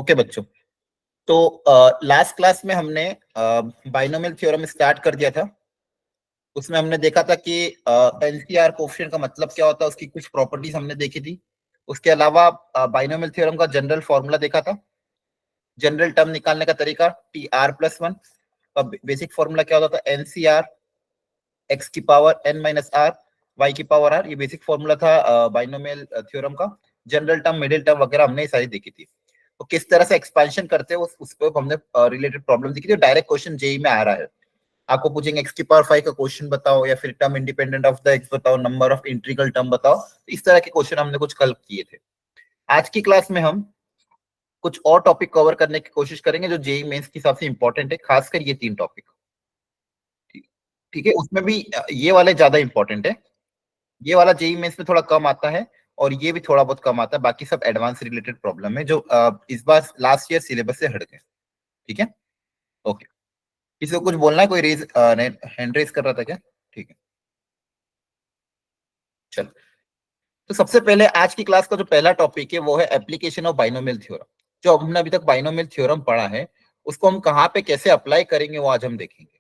Okay बच्चों, तो last class में हमने बाइनोमियल थ्योरम स्टार्ट कर दिया था। उसमें हमने देखा था कि एनसीआर कोएफिशिएंट का मतलब क्या होता है, उसकी कुछ प्रॉपर्टीज हमने देखी थी। उसके अलावा बाइनोमियल थ्योरम का जनरल फॉर्मूला देखा था, जनरल टर्म निकालने का तरीका टी आर प्लस वन का बेसिक फॉर्मूला क्या होता था, एनसीआर एक्स की power n minus r y की पावर आर। ये बेसिक फॉर्मूला था बाइनोमियल थ्योरम का। जनरल टर्म, मिडिल टर्म वगैरह हमने सारी देखी थी। तो किस तरह से एक्सपेंशन करते हैं उस पर हमने रिलेटेड प्रॉब्लम देखी थी। डायरेक्ट क्वेश्चन जेई में आ रहा है, आपको पूछेंगे एक्स की पावर 5 का क्वेश्चन बताओ, या फिर term independent of the x बताओ, नंबर ऑफ इंटीग्रल टर्म बताओ। तो इस तरह के क्वेश्चन हमने कुछ कल किए थे। आज की क्लास में हम कुछ और टॉपिक कवर करने की कोशिश करेंगे जो जेई मेंस के हिसाब से इंपॉर्टेंट है, खासकर ये 3 टॉपिक। ठीक है, उसमें भी ये वाले ज्यादा इंपॉर्टेंट है। ये वाला जेई मेंस में थोड़ा कम आता है, और ये भी थोड़ा बहुत कम आता है। बाकी सब एडवांस रिलेटेड प्रॉब्लम है जो इस बार लास्ट ईयर सिलेबस से हट गए। ठीक है, ओके। किसी को कुछ बोलना है? कोई रेज हैंड रेज कर रहा था क्या? ठीक है, चलो। तो सबसे पहले आज की क्लास का जो पहला टॉपिक है वो है एप्लीकेशन ऑफ बाइनोमियल थ्योरम। जो हमने अभी तक बाइनोमियल थ्योरम पढ़ा है उसको हम कहाँ पे कैसे अप्लाई करेंगे वो आज हम देखेंगे।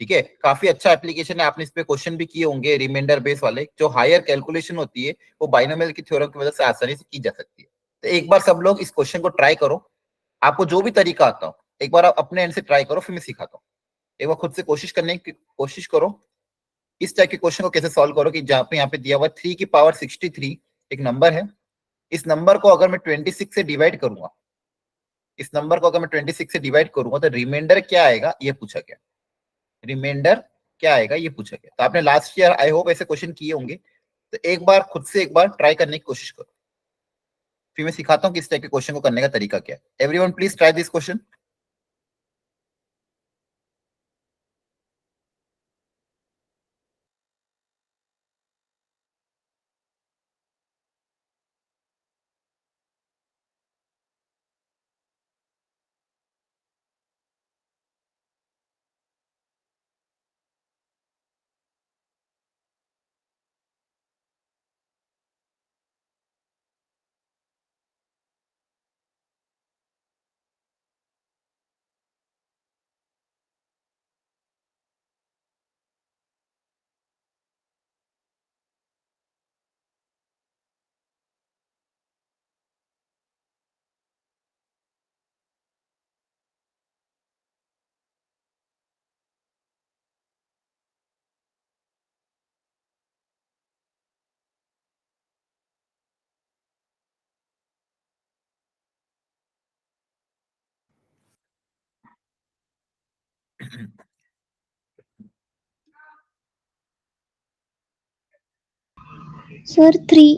ठीक है, काफी अच्छा एप्लीकेशन है। आपने इस पे क्वेश्चन भी किए होंगे, रिमाइंडर बेस वाले। जो हायर कैलकुलेशन होती है वो बाइनोमियल की थ्योरम की वजह से आसानी से की जा सकती है। तो एक बार सब लोग इस क्वेश्चन को ट्राई करो। आपको जो भी तरीका आता हो एक बार आप अपने एंड से ट्राई करो, फिर मैं सिखाता हूँ। एक बार खुद से कोशिश करने की कोशिश करो। इस टाइप के क्वेश्चन को कैसे सॉल्व करो कि जहाँ पे यहाँ पे दिया हुआ 3 की पावर 63 एक नंबर है। इस नंबर को अगर मैं 26 से डिवाइड करूंगा, इस नंबर को अगर मैं 26 से डिवाइड करूंगा तो रिमाइंडर क्या आएगा ये पूछा गया। रिमाइंडर क्या आएगा ये पूछा गया। तो आपने लास्ट ईयर आई होप ऐसे क्वेश्चन किए होंगे। तो एक बार खुद से एक बार ट्राई करने की कोशिश करो, फिर मैं सिखाता हूँ किस टाइप के क्वेश्चन को करने का तरीका क्या है। Everyone please try this question. Sir 3।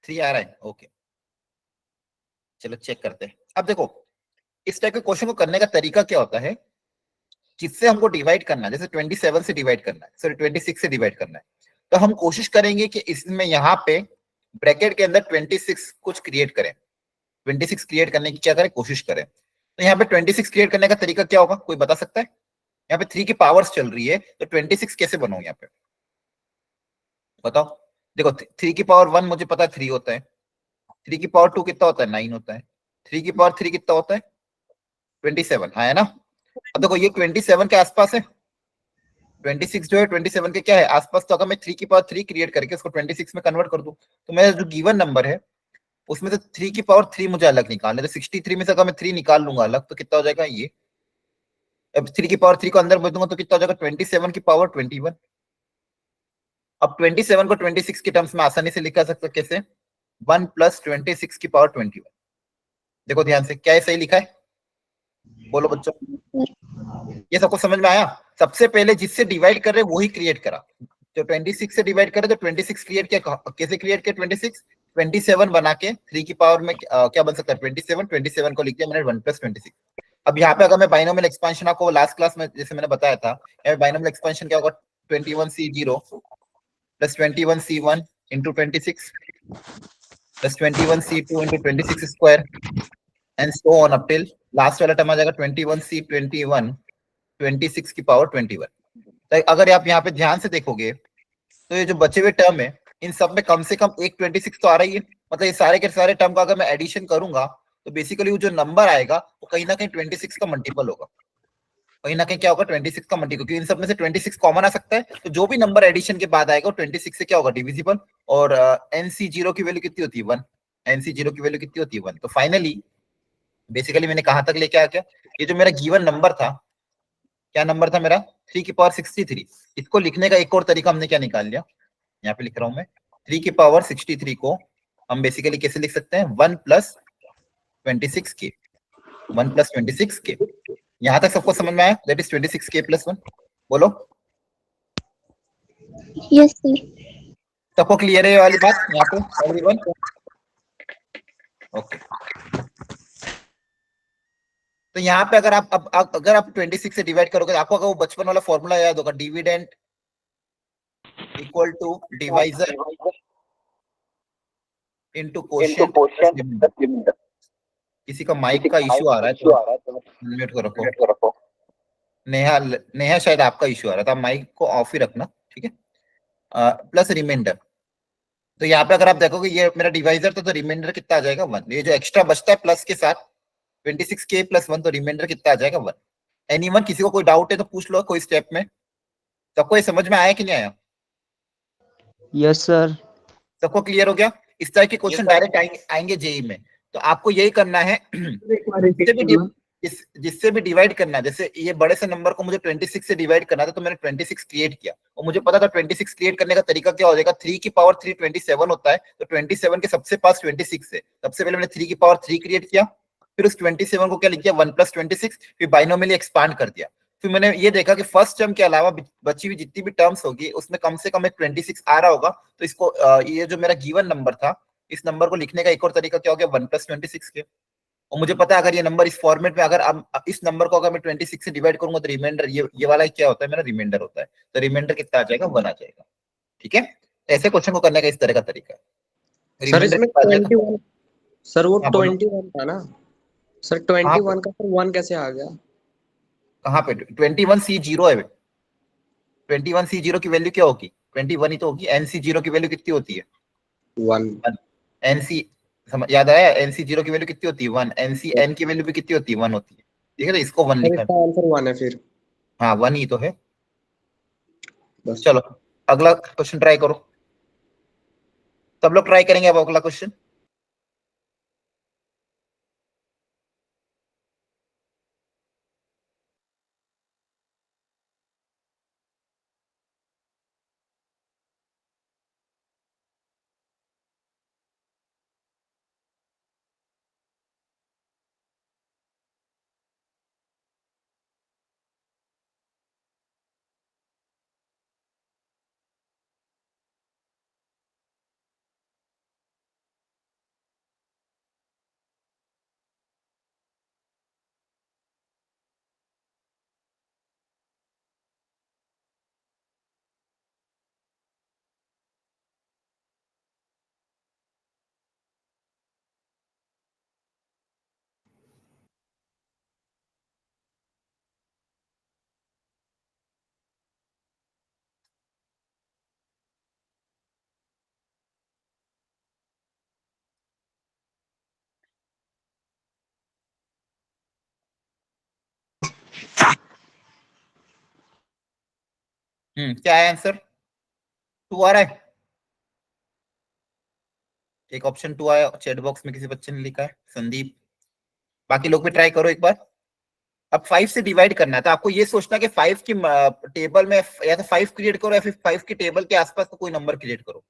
3 आ रहा है, ओके। चलो चेक करते हैं। अब देखो, इस टाइप के क्वेश्चन को करने का तरीका क्या होता है, जिससे हमको डिवाइड करना है, जैसे 27 से डिवाइड करना है, सॉरी 26 से डिवाइड करना है, तो हम कोशिश करेंगे कि इसमें यहाँ पे ब्रैकेट के अंदर 26 कुछ क्रिएट करें। 26 क्रिएट करने की क्या करें, कोशिश करें। तो यहाँ पे 26 क्रिएट करने का तरीका क्या होगा, कोई बता सकता है? यहाँ पे 3 की पावर्स चल रही है, तो 26 कैसे बनाओ यहाँ पे बताओ। देखो 3 की पावर 1 मुझे पता है 3 होता है, 3 की पावर 2 कितना होता है, 9 होता है, 3 की पावर 3 कितना होता है, 27। हाँ है ना। अब देखो ये 27 के आसपास है, 26 जो है 27 के क्या है आसपास। तो अगर मैं 3 की पावर 3 क्रिएट करके उसको 26 में कन्वर्ट कर दूं, तो मेरा जो गिवन नंबर है उसमें से 3 की पावर 3 मुझे अलग निकालना है। तो 63 में से अगर मैं 3 निकाल लूंगा अलग, तो कितना हो जाएगा ये। अब 3 की पावर 3 को अंदर बढ़ दूंगा तो कितना हो जाएगा, 27 की पावर 21। अब 27 को 26 के टर्म्स में आसानी से लिखा सकता कैसे, 1 प्लस 26 की पावर 21। देखो ध्यान से, क्या है सही लिखा है, बोलो बच्चों। ये सबको समझ में आया? सबसे पहले जिससे डिवाइड कर रहे वही क्रिएट करा। जो 26 से डिवाइड करे तो 26 क्रिएट किया, कैसे क्रिएट किया 26, 27 बना के 3 की पावर में क्या बन सकता है 27, 27 को लिख दिया मैंने 1 प्लस 26। अब यहाँ पे अगर मैं बाइनोमियल एक्सपेंशन, आपको लास्ट क्लास में जैसे मैंने बताया था, बाइनोमियल एक्सपेंशन क्या होगा, 21c0 plus 21c1 into 26 plus 21c2 into 26 square and so on up till last वाला टर्म आ जाएगा 21c21 26 की पावर 21। तो अगर आप यहाँ पे ध्यान से देखोगे तो ये जो बचे हुए टर्म है इन सब में कम से कम एक 26 तो आ रही है। मतलब ये सारे के सारे टर्म का अगर मैं एडिशन करूंगा तो बेसिकली वो जो नंबर आएगा वो कहीं ना कहीं 26 का मल्टीपल होगा, कहीं ना कहीं क्या होगा 26 का मल्टीपल, क्योंकि इन सब में से 26 कॉमन आ सकता है, तो जो भी नंबर एडिशन के बाद आएगा वो 26 से क्या होगा डिविजिबल। और एनसी जीरो की वैल्यू कितनी होती है 1, एनसी जीरो की वैल्यू कितनी होती है 1। तो फाइनली बेसिकली मैंने कहां तक लेके आ गया, ये जो मेरा गिवन नंबर था, क्या नंबर था मेरा 3 की पावर 63। इसको लिखने का एक और तरीका हमने क्या निकाल लिया, यहाँ पे लिख रहा हूं मैं 3 की पावर 63 को हम बेसिकली कैसे लिख सकते हैं 1+26 के, 1+26 के। यहां तक सबको समझ में आया, दैट इज 26k+1। बोलो यस सर। सबको क्लियर है ये वाली बात यहाँ पे एवरीवन? ओके। तो यहाँ पे अगर आप अगर आप 26 से डिवाइड करोगे, आपको अगर वो बचपन वाला फॉर्मूला याद होगा, dividend equal to divisor into quotient plus dividend. किसी का माइक का इश्यू आ रहा है तो म्यूट को रखो। नेहा, नेहा शायद आपका इश्यू आ रहा था, माइक को ऑफ ही रखना, ठीक है। प्लस रिमाइंडर, तो यहाँ पे अगर आप देखोगे ये मेरा डिवाइजर तो रिमाइंडर कितना आ जाएगा 1। ये जो एक्स्ट्रा बचता है प्लस के साथ 26k+1, तो रिमाइंडर कितना आ जाएगा 1। एनीवन, किसी को कोई डाउट है तो पूछ लो कोई स्टेप में। सबको ये समझ में आया कि नहीं आया? Yes sir. सबको क्लियर हो गया? इस तरह के क्वेश्चन डायरेक्ट आएंगे जेई में, तो आपको यही करना है जिससे भी डिवाइड करना है। जैसे ये बड़े से नंबर को मुझे 26 से डिवाइड करना था, तो मैंने 26 क्रिएट किया और मुझे पता था 26 क्रिएट करने का तरीका क्या हो जाएगा, 3 की पावर 3 27 होता है, तो 27 के सबसे पास 26 है। सबसे पहले मैंने 3 की पावर 3 क्रिएट किया, फिर उस 27 को क्या लिख दिया 1+26, फिर बाइनोमियली एक्सपांड कर दिया। फिर मैंने ये देखा कि फर्स्ट टर्म के अलावा बची हुई जितनी भी टर्म्स होगी उसमें कम से कम एक 26 आ रहा होगा, तो इसको ये जो मेरा गिवन नंबर था, इस नंबर को लिखने का एक और तरीका क्या हो गया 1+26 के। और मुझे पता है अगर ये नंबर इस फॉर्मेट में, अगर अब इस नंबर को अगर मैं 26 से डिवाइड करूंगा तो रिमाइंडर ये वाला क्या होता है मेरा रिमाइंडर होता है, तो रिमाइंडर कितना आ जाएगा 1 आ जाएगा, ठीक है। ऐसे क्वेश्चन को करने का इस तरह का तरीका है। सर इसमें 21, सर वो हाँ, बोलो। 21 था ना सर, 21 का फिर 1 कैसे आ गया? कहाँ पे 21C0 है, 21C0 की वैल्यू क्या होगी 21 ही तो होगी। NC0 की वैल्यू कितनी होती है 1। NC याद आया, NC0 की वैल्यू कितनी होती है 1, NCN की वैल्यू भी कितनी होती है 1 होती है, ठीक है। तो इसको 1 सर लिखा इसका आंसर 1 है फिर। हाँ 1 ही तो है। बस चलो अगला क्वेश्चन ट्राई करो, सब लोग ट्राई करेंगे अब अगला क्वेश्चन। क्या है आंसर 2 आ रहा है, एक ऑप्शन 2 आया चैट बॉक्स में, किसी बच्चे ने लिखा है संदीप। बाकी लोग भी ट्राई करो एक बार। अब 5 से डिवाइड करना है, तो आपको ये सोचना कि 5 की टेबल में या तो 5 क्रिएट करो या फिर 5 की टेबल के आसपास का कोई नंबर क्रिएट करो।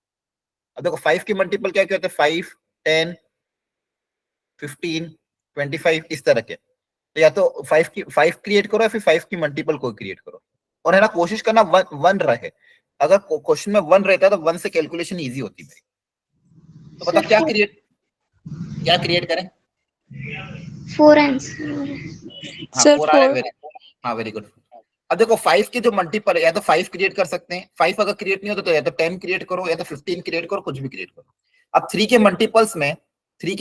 अब देखो 5 की मल्टीपल क्या क्या होता है 5, 10, 15, 25 इस तरह के, तो या तो 5 क्रिएट करो या फिर 5 की मल्टीपल को क्रिएट करो, और है ना कोशिश करना 1 रहे। अगर क्वेश्चन में 1 रहता है तो 1 से कैलकुलेशन इजी होती है। तो बताओ क्या क्रिएट करें? 4 आंसर। हाँ सर 4 आ रहा है, हाँ वेरी गुड। अब देखो 5 के जो मल्टीपल है, या तो 5 क्रिएट कर सकते हैं, 5 अगर क्रिएट नहीं होता तो या तो 10 क्रिएट करो या तो 15 क्रिएट करो, कुछ भी क्रिएट करो। अब 3 के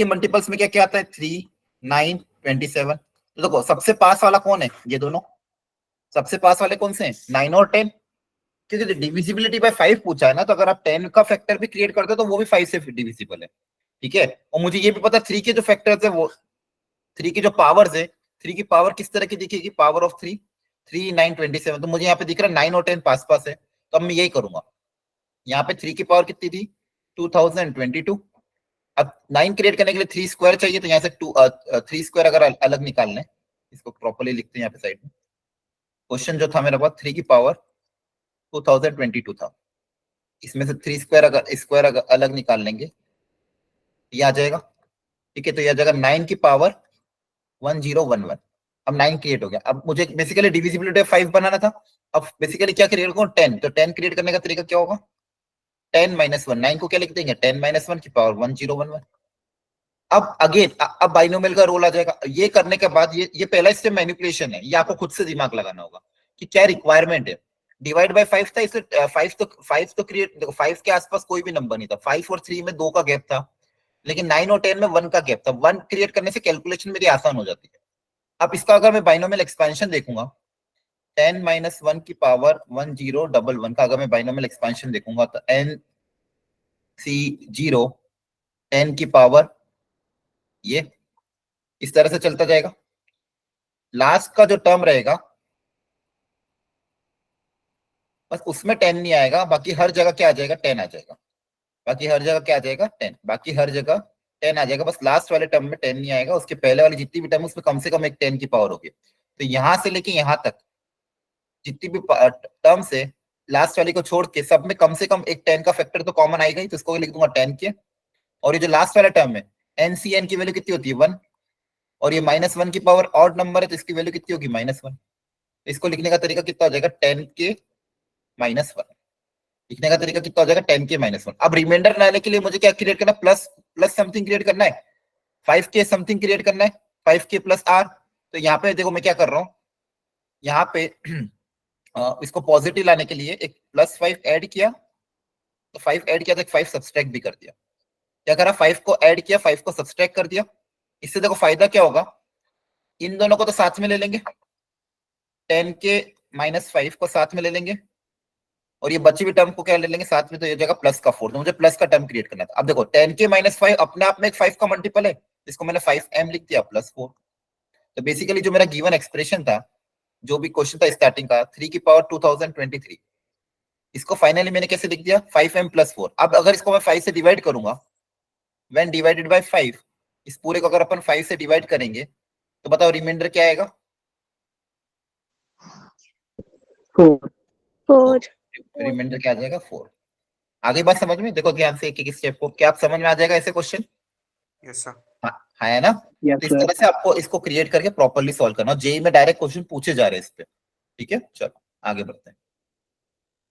मल्टीपल्स में क्या क्या आता है 3, 9, 27। तो देखो सबसे पास वाला कौन है, ये दोनों सबसे पास वाले कौन से हैं 9 और 10, क्योंकि डिविजिबिलिटी बाय 5 पूछा है ना, तो अगर आप 10 का फैक्टर भी क्रिएट करते हो तो वो भी 5 से डिविजिबल है, ठीक है। और मुझे ये भी पता 3 के जो फैक्टर्स है वो 3 की जो पावर्स है, 3 की पावर किस तरह की दिखेगी, पावर ऑफ 3, 3 9 27, तो मुझे यहाँ पे दिख रहा है 9 और 10 पास पास है, तो अब मैं यही करूंगा। यहाँ पे 3 की पावर कितनी थी, 2022। अब 9 क्रिएट करने के लिए 3 स्क्वायर चाहिए, तो यहाँ से 3 स्क्वायर अगर अलग निकाल लें, इसको प्रॉपर्ली लिखते हैं यहाँ पे साइड में। क्वेश्चन जो था मेरे पास 3 की पावर 2022 था, इसमें से 3 स्क्वायर अगर अलग निकाल लेंगे, ये आ जाएगा। ठीक है, तो ये आ जाएगा 9 की पावर 1011। अब 9 क्रिएट हो गया। अब मुझे बेसिकली डिविजिबिलिटी 5 बनाना था। अब बेसिकली क्या क्रिएट करूँ, 10। तो 10 क्रिएट करने का तरीका क्या होगा, 10 माइनस 1, 9 को क्या लिख देंगे, 10 माइनस 1 की पावर 1011। अब अगेन अब बाइनोमियल का रोल आ जाएगा। ये करने के बाद ये पहला स्टेप मैनिपुलेशन है, ये आपको खुद से दिमाग लगाना होगा कि क्या रिक्वायरमेंट है। डिवाइड बाय 5 था, इसे 5 तो क्रिएट, देखो 5 के आसपास कोई भी नंबर नहीं था, 5 और 3 में 2 का गैप था, लेकिन 9 और 10 में 1 का गैप था। 1 क्रिएट करने से कैलकुलेशन मेरी आसान हो जाती है। अब इसका अगर मैं बाइनोमियल एक्सपेंशन देखूंगा, 10 माइनस 1 की पावर 1011 का अगर मैं बाइनोमियल एक्सपेंशन देखूंगा, तो n सी 0 10 की पावर, ये इस तरह से चलता जाएगा। लास्ट का जो टर्म रहेगा, बस उसमें 10 नहीं आएगा, बाकी हर जगह क्या आ जाएगा, 10 आ जाएगा। बाकी हर जगह क्या आ जाएगा, 10। बाकी हर जगह 10 आ जाएगा, बस लास्ट वाले टर्म में 10 नहीं आएगा। उसके पहले वाली जितनी भी टर्म उसमें कम से कम एक 10 की पावर होगी। तो यहां से लेके यहां तक जितनी भी टर्म से लास्ट वाली को छोड़ के सब में कम से कम एक 10 का फैक्टर तो कॉमन आएगा ही, तो इसको लिख दूंगा 10 के। और ये जो लास्ट वाला टर्म है, एनसीएन की वैल्यू कितनी होती है, 1। और ये -1 की पावर ऑड नंबर है, तो इसकी वैल्यू कितनी होगी, -1। इसको लिखने का तरीका कितना हो जाएगा, 10 के -1। लिखने का तरीका कितना हो जाएगा, 10 के -1। अब रिमाइंडर लाने के लिए मुझे क्या क्रिएट करना है, प्लस प्लस समथिंग क्रिएट करना है, 5 के समथिंग क्रिएट करना है, 5 के प्लस आर। तो यहाँ पे देखो मैं क्या कर रहा हूँ, यहाँ पे इसको पॉजिटिव लाने के लिए एक +5 ऐड किया, तो 5 ऐड किया तो एक 5 सब्सट्रैक्ट भी कर दिया। क्या करा, 5 को ऐड किया, 5 को सब्सट्रैक्ट कर दिया। इससे देखो फायदा क्या होगा, इन दोनों को तो साथ में ले लेंगे, 10 के -5 को साथ में ले लेंगे, और ये बची हुई टर्म को क्या ले लेंगे साथ में, तो ये जगह प्लस का 4। तो मुझे प्लस का टर्म क्रिएट करना था। अब देखो 10 के -5 अपने आप में एक 5 का मल्टीपल है, इसको मैंने 5m लिख दिया +4। तो बेसिकली जो मेरा गिवन एक्सप्रेशन था, जो भी क्वेश्चन था स्टार्टिंग का, 3 की पावर 2023, इसको फाइनली मैंने कैसे लिख दिया, 5m+4। अब अगर इसको मैं 5 से डिवाइड करूंगा, व्हेन डिवाइडेड बाय 5, इस पूरे को अगर अपन 5 से डिवाइड करेंगे, तो बताओ रिमाइंडर क्या आएगा, 4। 4. रिमाइंडर क्या आ जाएगा, 4। आगे बात समझ में, देखो ध्यान से एक एक स्टेप को, क्या आप समझ में आ जाएगा ऐसे क्वेश्चन। Yes sir. हाँ, हाँ है ना। यस तो इस सर। तरह से आपको इसको क्रिएट करके प्रॉपर्ली सॉल्व करना, जेई में डायरेक्ट क्वेश्चन पूछे जा रहे हैं इस पे। ठीक है, चलो आगे बढ़ते हैं।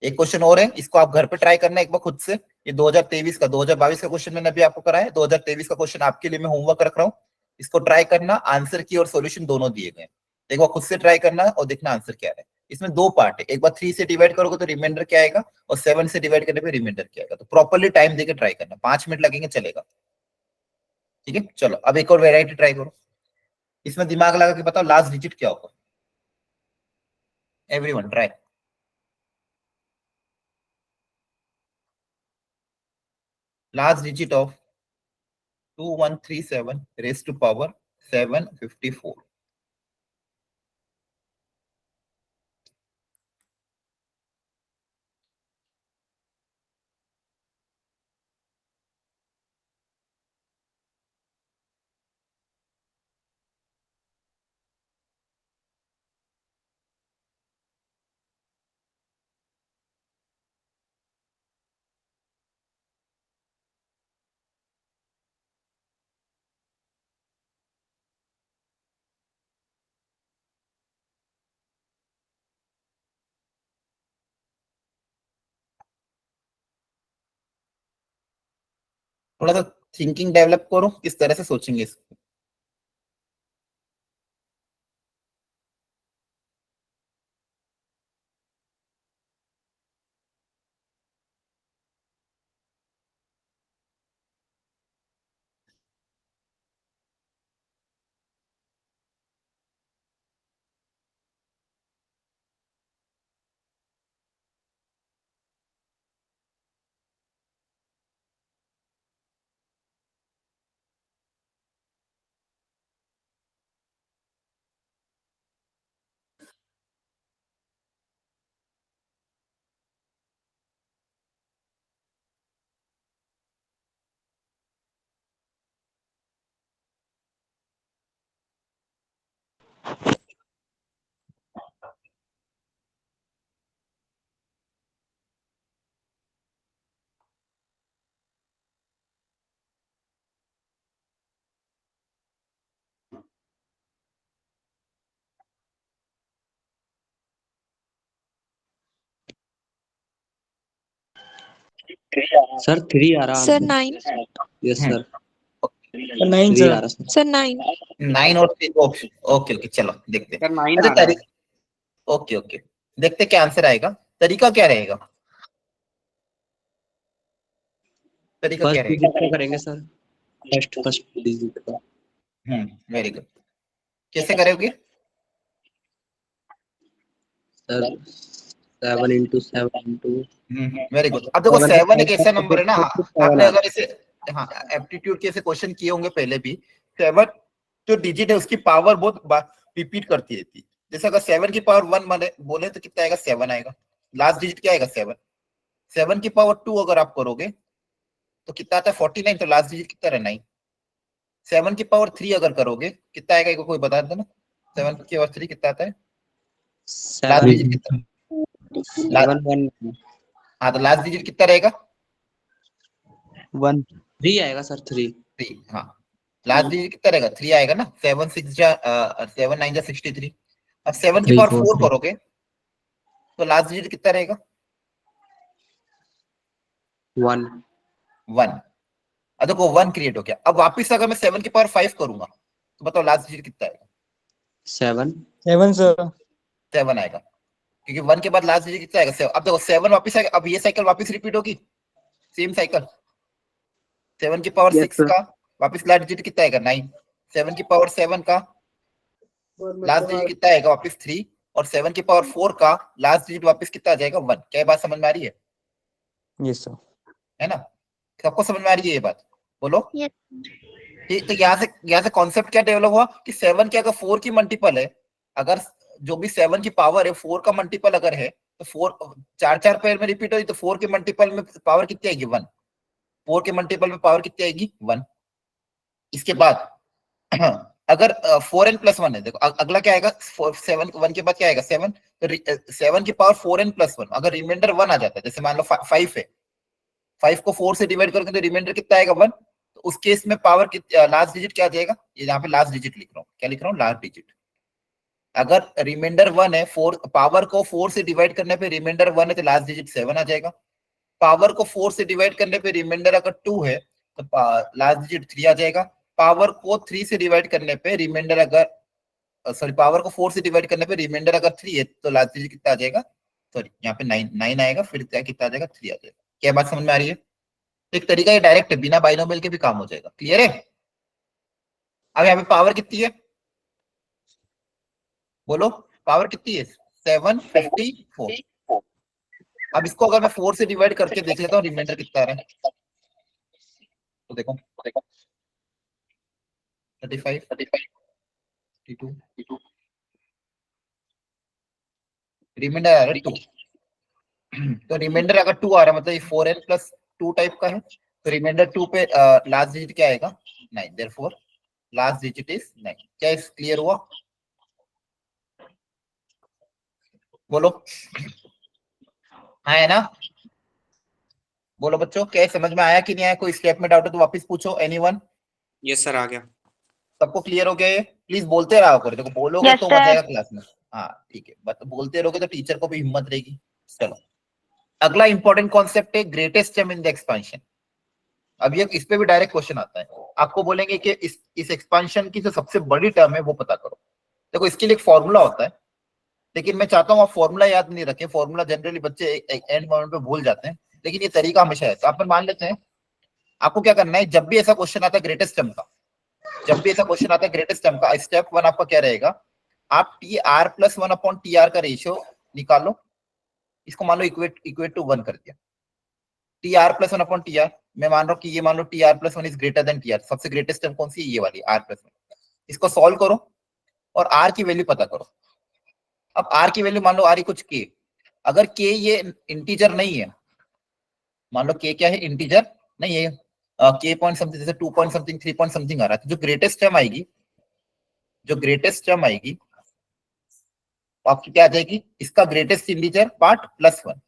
एक क्वेश्चन और है, इसको आप घर पे ट्राई करना एक बार खुद से। ये 2023 का, 2022 का क्वेश्चन मैंने अभी आपको कराया है, 2023 का क्वेश्चन आपके लिए मैं होमवर्क रख रहा हूँ। इसको ट्राई करना, आंसर की और सॉल्यूशन दोनों दिए गए हैं। एक बार खुद से ट्राई करना और देखना आंसर क्या है। इसमें 2 पार्ट है, एक बार 3 से डिवाइड करोगे तो रिमाइंडर क्या आएगा, और 7 से डिवाइड करने पे रिमाइंडर क्या आएगा। तो प्रॉपर्ली टाइम देके ट्राई करना, 5 मिनट लगेंगे चलेगा। ठीक है, चलो अब एक और वेराइटी ट्राई करो। इसमें दिमाग लगा के बताओ लास्ट डिजिट क्या होगा, everyone try. Last digit of 2137 raised to power 754। थोड़ा सा थिंकिंग डेवलप करो, किस तरह से सोचेंगे इसको। सर 3 आ रहा Sir, answer. 9. Yes sir, 9 3 sir. आ रहा सर। Sir, 9. 9 और 3 ओके ओके ओके, चलो देखते हैं। सर 9 अच्छा आ रहा है। ओके ओके, देखते हैं क्या आंसर आएगा। तरीका क्या रहेगा? तरीका क्या फर्स्ट रहेगा? डिजिट का करेंगे सर, फर्स्ट डिजिट का। Very good. कैसे करोगे? Sir 7 into 7 into very good. अब देखो 7 एक ऐसा नंबर है ना, आपने 7 अगर इसे, हाँ, एप्टीट्यूड के ऐसे क्वेश्चन किए होंगे पहले भी। 7 जो डिजिट है उसकी पावर बहुत रिपीट करती रहती है। जैसे अगर 7 की पावर 1 माने बोले तो कितना आएगा? 7 आएगा। लास्ट डिजिट क्या आएगा? 7। 7 की पावर 2 अगर आप करोगे तो कितना आता है? 49। तो लास्ट डिजिट कितना रहना? 9। 7 की पावर 3 अगर करोगे कितना आएगा? कोई बता देना। 7 की पावर 3 कितना आता है? लास्ट 7 डिजिट कितना? 7 1 हाँ, तो लास्ट डिजिट कितना रहेगा? 1 3 आएगा सर, 3। 3। हाँ, लास्ट डिजिट कितना रहेगा? 3 आएगा ना। 7 6 जा 7 9 जा 63। अब 7 की 3 पावर 4 4 3 करोगे तो लास्ट डिजिट कितना रहेगा? 1 1। अब देखो 1 क्रिएट हो गया। अब वापिस अगर मैं 7 की पावर 5 करूंगा तो बताओ लास्ट डिजिट कितना आएगा? 7 7 सर। 7 आएगा, क्योंकि 1 के बाद लास्ट डिजिट कितना आएगा? 7। अब देखो 7 वापिस आएगा। अब ये साइकिल वापिस रिपीट होगी, सेम साइकिल। 7 की पावर यस 6 सर। का वापिस लास्ट डिजिट कितना आएगा? 9। 7 की पावर 7 का लास्ट डिजिट कितना आएगा? वापिस 3। और 7 की पावर 4 का लास्ट डिजिट वापिस कितना आ जाएगा? 1। क्या ये बात समझ में आ रही है? Yes sir. है ना? सबको समझ में आ रही है ये बात? बोलो। Yes. तो यहाँ से कॉन्सेप्ट क्या डेवलप हुआ कि 7 के अगर 4 की मल्टीपल है, अगर जो भी 7 की पावर है 4 का मल्टीपल अगर है तो 4 4 पेयर में रिपीट होगी तो 4 के मल्टीपल में पावर कितनी आएगी? 1। 4 के मल्टीपल में पावर कितनी आएगी? 1। इसके बाद अगर 4n+1 है, देखो अगला क्या आएगा? 7 1 के बाद क्या आएगा? 7। तो 7 की पावर 4n+1, अगर रिमाइंडर 1 आ जाता है, जैसे मान लो 5 है, 5 को 4 से डिवाइड करोगे तो रिमाइंडर कितना आएगा? 1। तो उस केस में पावर लास्ट डिजिट क्या आ जाएगा? ये यहाँ पे लास्ट डिजिट लिख रहा हूँ। क्या लिख रहा हूँ? Last digit. अगर रिमाइंडर 1 है, 4 पावर को 4 से डिवाइड करने पे रिमाइंडर 1 है तो लास्ट डिजिट 7 आ जाएगा। पावर को 4 से डिवाइड करने पे रिमाइंडर अगर 2 है तो लास्ट डिजिट 3 आ जाएगा। पावर को 3 से डिवाइड करने पे रिमाइंडर अगर सॉरी पावर को 4 से डिवाइड करने पे रिमाइंडर अगर 3 है तो लास्ट डिजिट कितना आ जाएगा? सॉरी, यहाँ पे 9 आएगा, फिर कितना आ जाएगा? 3 आ जाएगा। क्या बात समझ में आ रही है? तो एक तरीका ये डायरेक्ट है, बिना बाइनोमियल के भी काम हो जाएगा। क्लियर है? अब यहाँ पे पावर कितनी है? बोलो, पावर कितनी है? 754। अब इसको अगर मैं 4 से डिवाइड करके देख लेता हूँ रिमाइंडर कितना आ रहा है, तो देखो 35 32, रिमाइंडर आ रहा है 2। तो रिमाइंडर अगर 2 आ रहा है मतलब ये 4n+2 टाइप का है, तो रिमाइंडर 2 पे लास्ट डिजिट क्या आएगा? 9। Therefore last digit is 9। क्या इस क्लियर हुआ? बोलो। हाँ है ना? बोलो बच्चों, क्या समझ में आया कि नहीं आया? कोई स्टेप में डाउट है तो वापस पूछो। एनीवन? यस सर, आ गया। सबको क्लियर हो गया ये? प्लीज बोलते रहा करो, देखो बोलोगे Yes, तो sir. मजा आएगा क्लास में। हाँ ठीक है, बट बोलते रहोगे तो टीचर को भी हिम्मत रहेगी। चलो, अगला इंपॉर्टेंट कॉन्सेप्ट है greatest term in the expansion. अब ये इस पे भी डायरेक्ट क्वेश्चन आता है। आपको बोलेंगे कि इस एक्सपेंशन की जो सबसे बड़ी टर्म है वो पता करो। देखो इसके लिए एक फॉर्मूला होता है, लेकिन मैं चाहता हूँ आप फॉर्मूला याद नहीं रखें। फॉर्मूला जनरली बच्चे एंड मोमेंट पे भूल जाते हैं, लेकिन ये तरीका हमेशा है। तो आप मान लेते हैं, आपको क्या करना है, जब भी ऐसा क्वेश्चन आता है ग्रेटेस्ट टर्म का, जब भी ऐसा क्वेश्चन आता है ग्रेटेस्ट टर्म का, स्टेप 1 आपका क्या रहेगा? आप TR+1/TR का रेशियो निकालो। इसको मान लो इक्वेट टू 1 कर दिया। TR+1/TR, मैं मान रहा हूँ कि ये मान लो TR+1 is greater than TR। सबसे ग्रेटेस्ट टर्म कौन सी है? ये वाली R+1। इसको सॉल्व करो और R की वैल्यू पता करो। अब R की वैल्यू मान लो R कुछ K, अगर K ये इंटीजर नहीं है, मान लो K क्या है? इंटीजर नहीं है, K पॉइंट समथिंग, जैसे 2 पॉइंट समथिंग 3 पॉइंट समथिंग आ रहा है, तो जो ग्रेटेस्ट टर्म आएगी, जो ग्रेटेस्ट टर्म आएगी आपकी क्या आ जाएगी? इसका ग्रेटेस्ट इंटीजर पार्ट +1।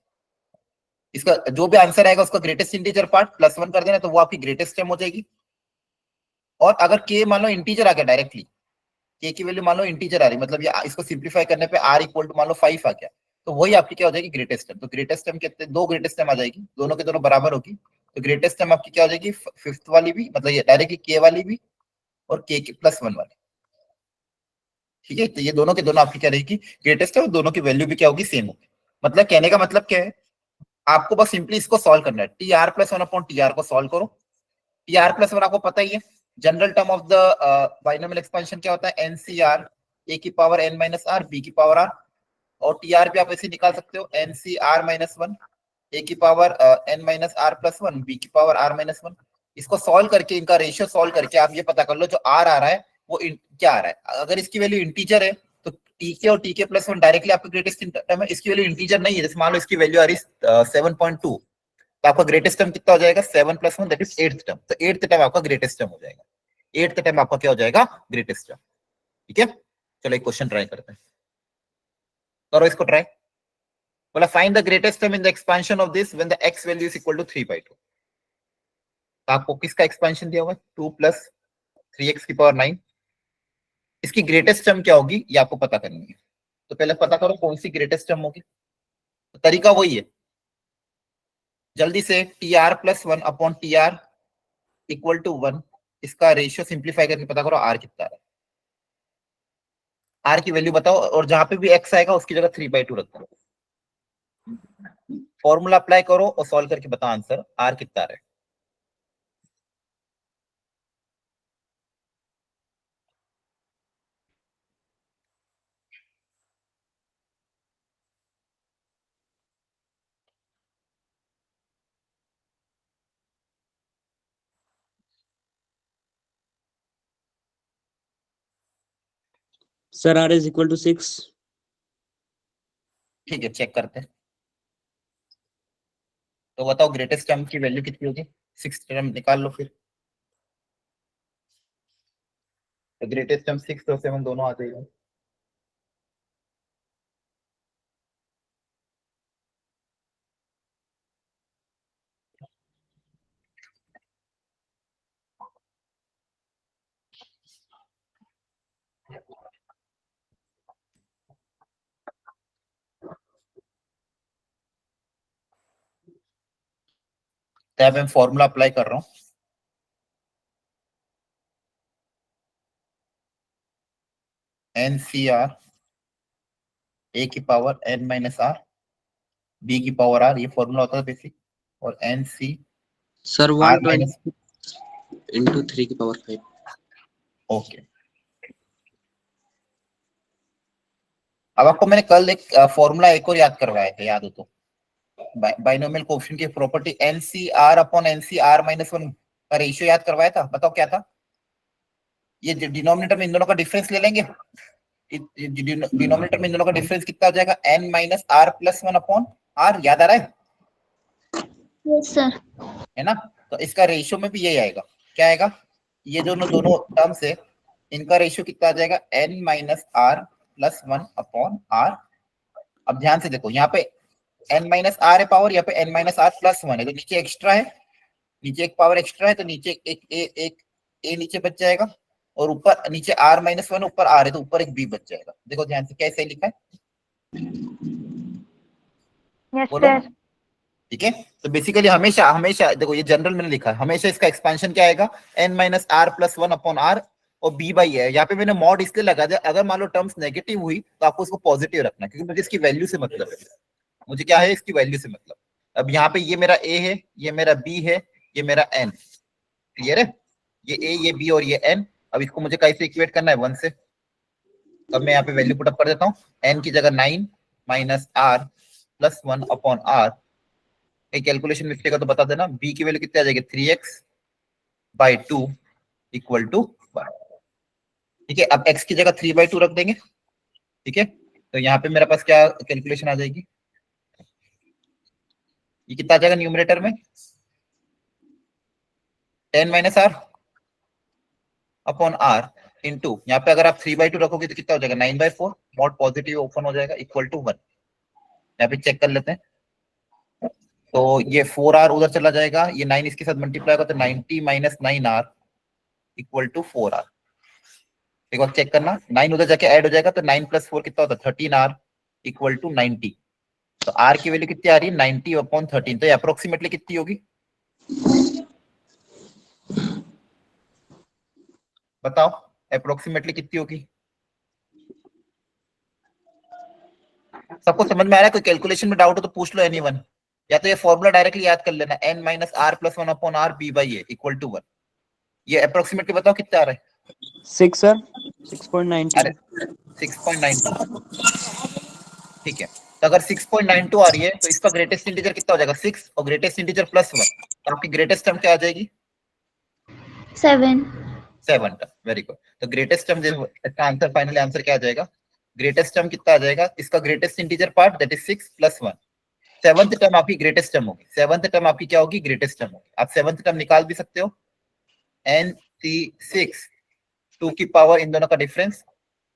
इसका जो भी आंसर आएगा उसका ग्रेटेस्ट इंटीजर पार्ट +1 कर देना, तो वो आपकी ग्रेटेस्ट टर्म हो जाएगी। और अगर K मान लो इंटीजर आ गया डायरेक्टली, K की वैल्यू मान लो इंटीजर आ रही, मतलब ये इसको सिंप्लीफाई करने पे R इक्वल टू मान लो 5 आ गया, तो वही आपकी क्या हो जाएगी ग्रेटेस्ट टर्म। तो ग्रेटेस्ट टर्म कितने, दो ग्रेटेस्ट टर्म आ जाएगी, दोनों के दोनों बराबर होगी। तो ग्रेटेस्ट टर्म आपकी क्या हो जाएगी, फिफ्थ वाली भी, मतलब ये डायरेक्टली के वाली भी और के प्लस वन वाली। ठीक है, तो ये दोनों के दोनों आपकी क्या रहेगी ग्रेटेस्ट है, और दोनों की वैल्यू भी क्या होगी सेम होगी। मतलब कहने का मतलब क्या है, आपको बस सिंपली इसको सॉल्व करना है। T are plus one upon T r को सॉल्व करो। टी आर प्लस वन आपको पता ही है, general term of the binomial expansion क्या होता है, एनसीआर ए की power n minus r b की पावर आर। और टी आर भी आप ऐसे निकाल सकते हो, एनसीआर माइनस वन ए की power n minus r plus one b की पावर आर माइनस वन। इसको सॉल्व करके, इनका रेशियो सॉल्व करके आप ये पता कर लो जो आर आ रहा है वो क्या आ रहा है। अगर इसकी वैल्यू इंटीजर है तो टीके और टीके प्लस वन डायरेक्टली आपका ग्रेटेस्ट टर्म है। इसकी वैल्यू इंटीजर नहीं है, जैसे मान लो इसकी वैल्यू आ रही है 7.2, तो आपका ग्रेटेस्ट टर्म कितना हो जाएगा 7 + 1 दैट इज 8th टर्म। तो 8th टर्म आपका ग्रेटेस्ट टर्म हो जाएगा। 8th टर्म आपका क्या हो जाएगा ग्रेटेस्ट टर्म। ठीक है, चलो एक क्वेश्चन ट्राई करते हैं, करो इसको ट्राई। बोला find the greatest term in the expansion of this when the x value is equal to 3/2। आपको किसका एक्सपेंशन दिया हुआ है 2 + 3x की पावर 9। इसकी ग्रेटेस्ट टर्म क्या होगी ये आपको पता करनी है। तो पहले पता करो कौन सी ग्रेटेस्ट टर्म होगी। तो तरीका वही है, जल्दी से t are plus one upon T r equal to 1, इसका रेशियो सिंप्लीफाई करके पता करो आर कितना है। आर की वैल्यू बताओ, और जहां पे भी एक्स आएगा उसकी जगह 3/2 रख दो। फॉर्मूला अप्लाई करो और सॉल्व करके बताओ आंसर आर कितना है। Sir R is equal to 6। ठीक है, चेक करते हैं। तो बताओ ग्रेटेस्ट टर्म की वैल्यू कितनी होगी, 6th टर्म निकाल लो फिर। तो ग्रेटेस्ट टर्म 6 और 7 दोनों आ जाएगा। तो मैं फॉर्मूला अप्लाई कर रहा हूँ। एनसीआर ए की power n minus r b की पावर आर, ये फॉर्मूला होता है बेसिक। और n c sir r minus 120 into 3 की पावर 5। ओके। अब आपको मैंने कल एक फॉर्मूला एक और याद करवाया था, याद हो तो, बाइनोमियल कोएफिशिएंट की property NCR upon NCR minus one का रेशियो याद करवाया था। बताओ क्या था। ये डिनोमिनेटर में इन दोनों का डिफरेंस ले लेंगे। डिनोमिनेटर में इन दोनों का डिफरेंस कितना हो जाएगा, n minus r plus one upon r. याद आ रहा है Yes, sir. है ना। तो इसका रेशियो में भी यही आएगा। क्या आएगा, ये दोनों दोनों टर्म्स है, इनका रेशियो कितना आ जाएगा n minus r plus one upon r. अब ध्यान से देखो, यहाँ पे एन माइनस आर है पावर, यहाँ पे n minus r plus one है, तो नीचे एक्स्ट्रा है, नीचे एक पावर एक्स्ट्रा है, तो नीचे एक ए नीचे बच जाएगा, और ऊपर नीचे आर माइनस वन ऊपर आर है, तो ऊपर एक बी बच जाएगा। देखो ध्यान से कैसे लिखा है, बोलो। ठीक है, तो बेसिकली हमेशा हमेशा देखो, ये जनरल मैंने लिखा है, हमेशा इसका एक्सपेंशन क्या आएगा n minus r plus one upon r और बी बाई है। यहाँ पे मैंने मॉड इसलिए लगा दिया, अगर मान लो टर्म्स नेगेटिव हुई तो आपको उसको पॉजिटिव रखना, क्योंकि मुझे इसकी वैल्यू से मतलब है, मुझे क्या है इसकी वैल्यू से मतलब। अब यहाँ पे ये मेरा ए है, ये मेरा बी है, ये मेरा एन, क्लियर है, ये ए ये बी और ये एन। अब इसको मुझे कैसे इक्वेट करना है 1 से। अब मैं यहाँ पे वैल्यू पुटअप कर देता हूँ, एन की जगह 9 minus r plus 1 upon r. एक कैलकुलेशन मिस्टेक है तो बता देना। बी की वैल्यू कितनी आ जाएगी 3x/2 इक्वल टू 1। ठीक है, अब x की जगह 3/2 रख देंगे। ठीक है, तो यहाँ पे मेरे पास क्या कैलकुलेशन आ जाएगी, ये कितना आ जाएगा न्यूमरेटर में 10 minus r upon r into, यहाँ पे अगर आप 3/2 रखोगे तो कितना हो जाएगा 9/4, मॉड पॉजिटिव ओपन हो जाएगा इक्वल टू 1। यहाँ पे चेक कर लेते हैं, तो ये 4r उधर चला जाएगा, ये 9 इसके साथ मल्टीप्लाई होगा तो 90 minus 9r equal to 4r। एक बार चेक करना, 9 उधर जाके ऐड हो जाएगा तो 9 + 4 कितना होता है 13r इक्वल टू 90। तो आर की वैल्यू कितनी आ रही है 90/13, तो अप्रोक्सीमेटली कितनी होगी बताओ, अप्रोक्सीमेटली कितनी होगी? सबको समझ में आ रहा है? कोई कैलकुलेशन में डाउट हो तो पूछ लो एनीवन, या तो ये फॉर्मूला डायरेक्टली याद कर लेना, n minus r plus 1/r b by a equal to 1। ये अप्रोक्सीमेटली बताओ कितना आ रहा है? 6 सर 6.92 अरे 6.92, ठीक है। तो अगर 6.92 आ रही है तो इसका ग्रेटेस्ट इंटीजर कितना हो जाएगा 6, और ग्रेटेस्ट इंटीजर +1, तो आपकी ग्रेटेस्ट टर्म क्या आ जाएगी? 7. 7 टर्म। Very good. तो ग्रेटेस्ट टर्म, इसका आंसर, फाइनल आंसर क्या आ जाएगा? ग्रेटेस्ट टर्म कितना आ जाएगा? इसका greatest integer part that is 6 + 1। Seventh term आपकी ग्रेटेस्ट टर्म होगी, सेवंथ टर्म आपकी क्या होगी? ग्रेटेस्ट टर्म होगी। आप सेवंथ टर्म निकाल भी सकते हो, NC6, 2 की पावर इन दोनों का डिफरेंस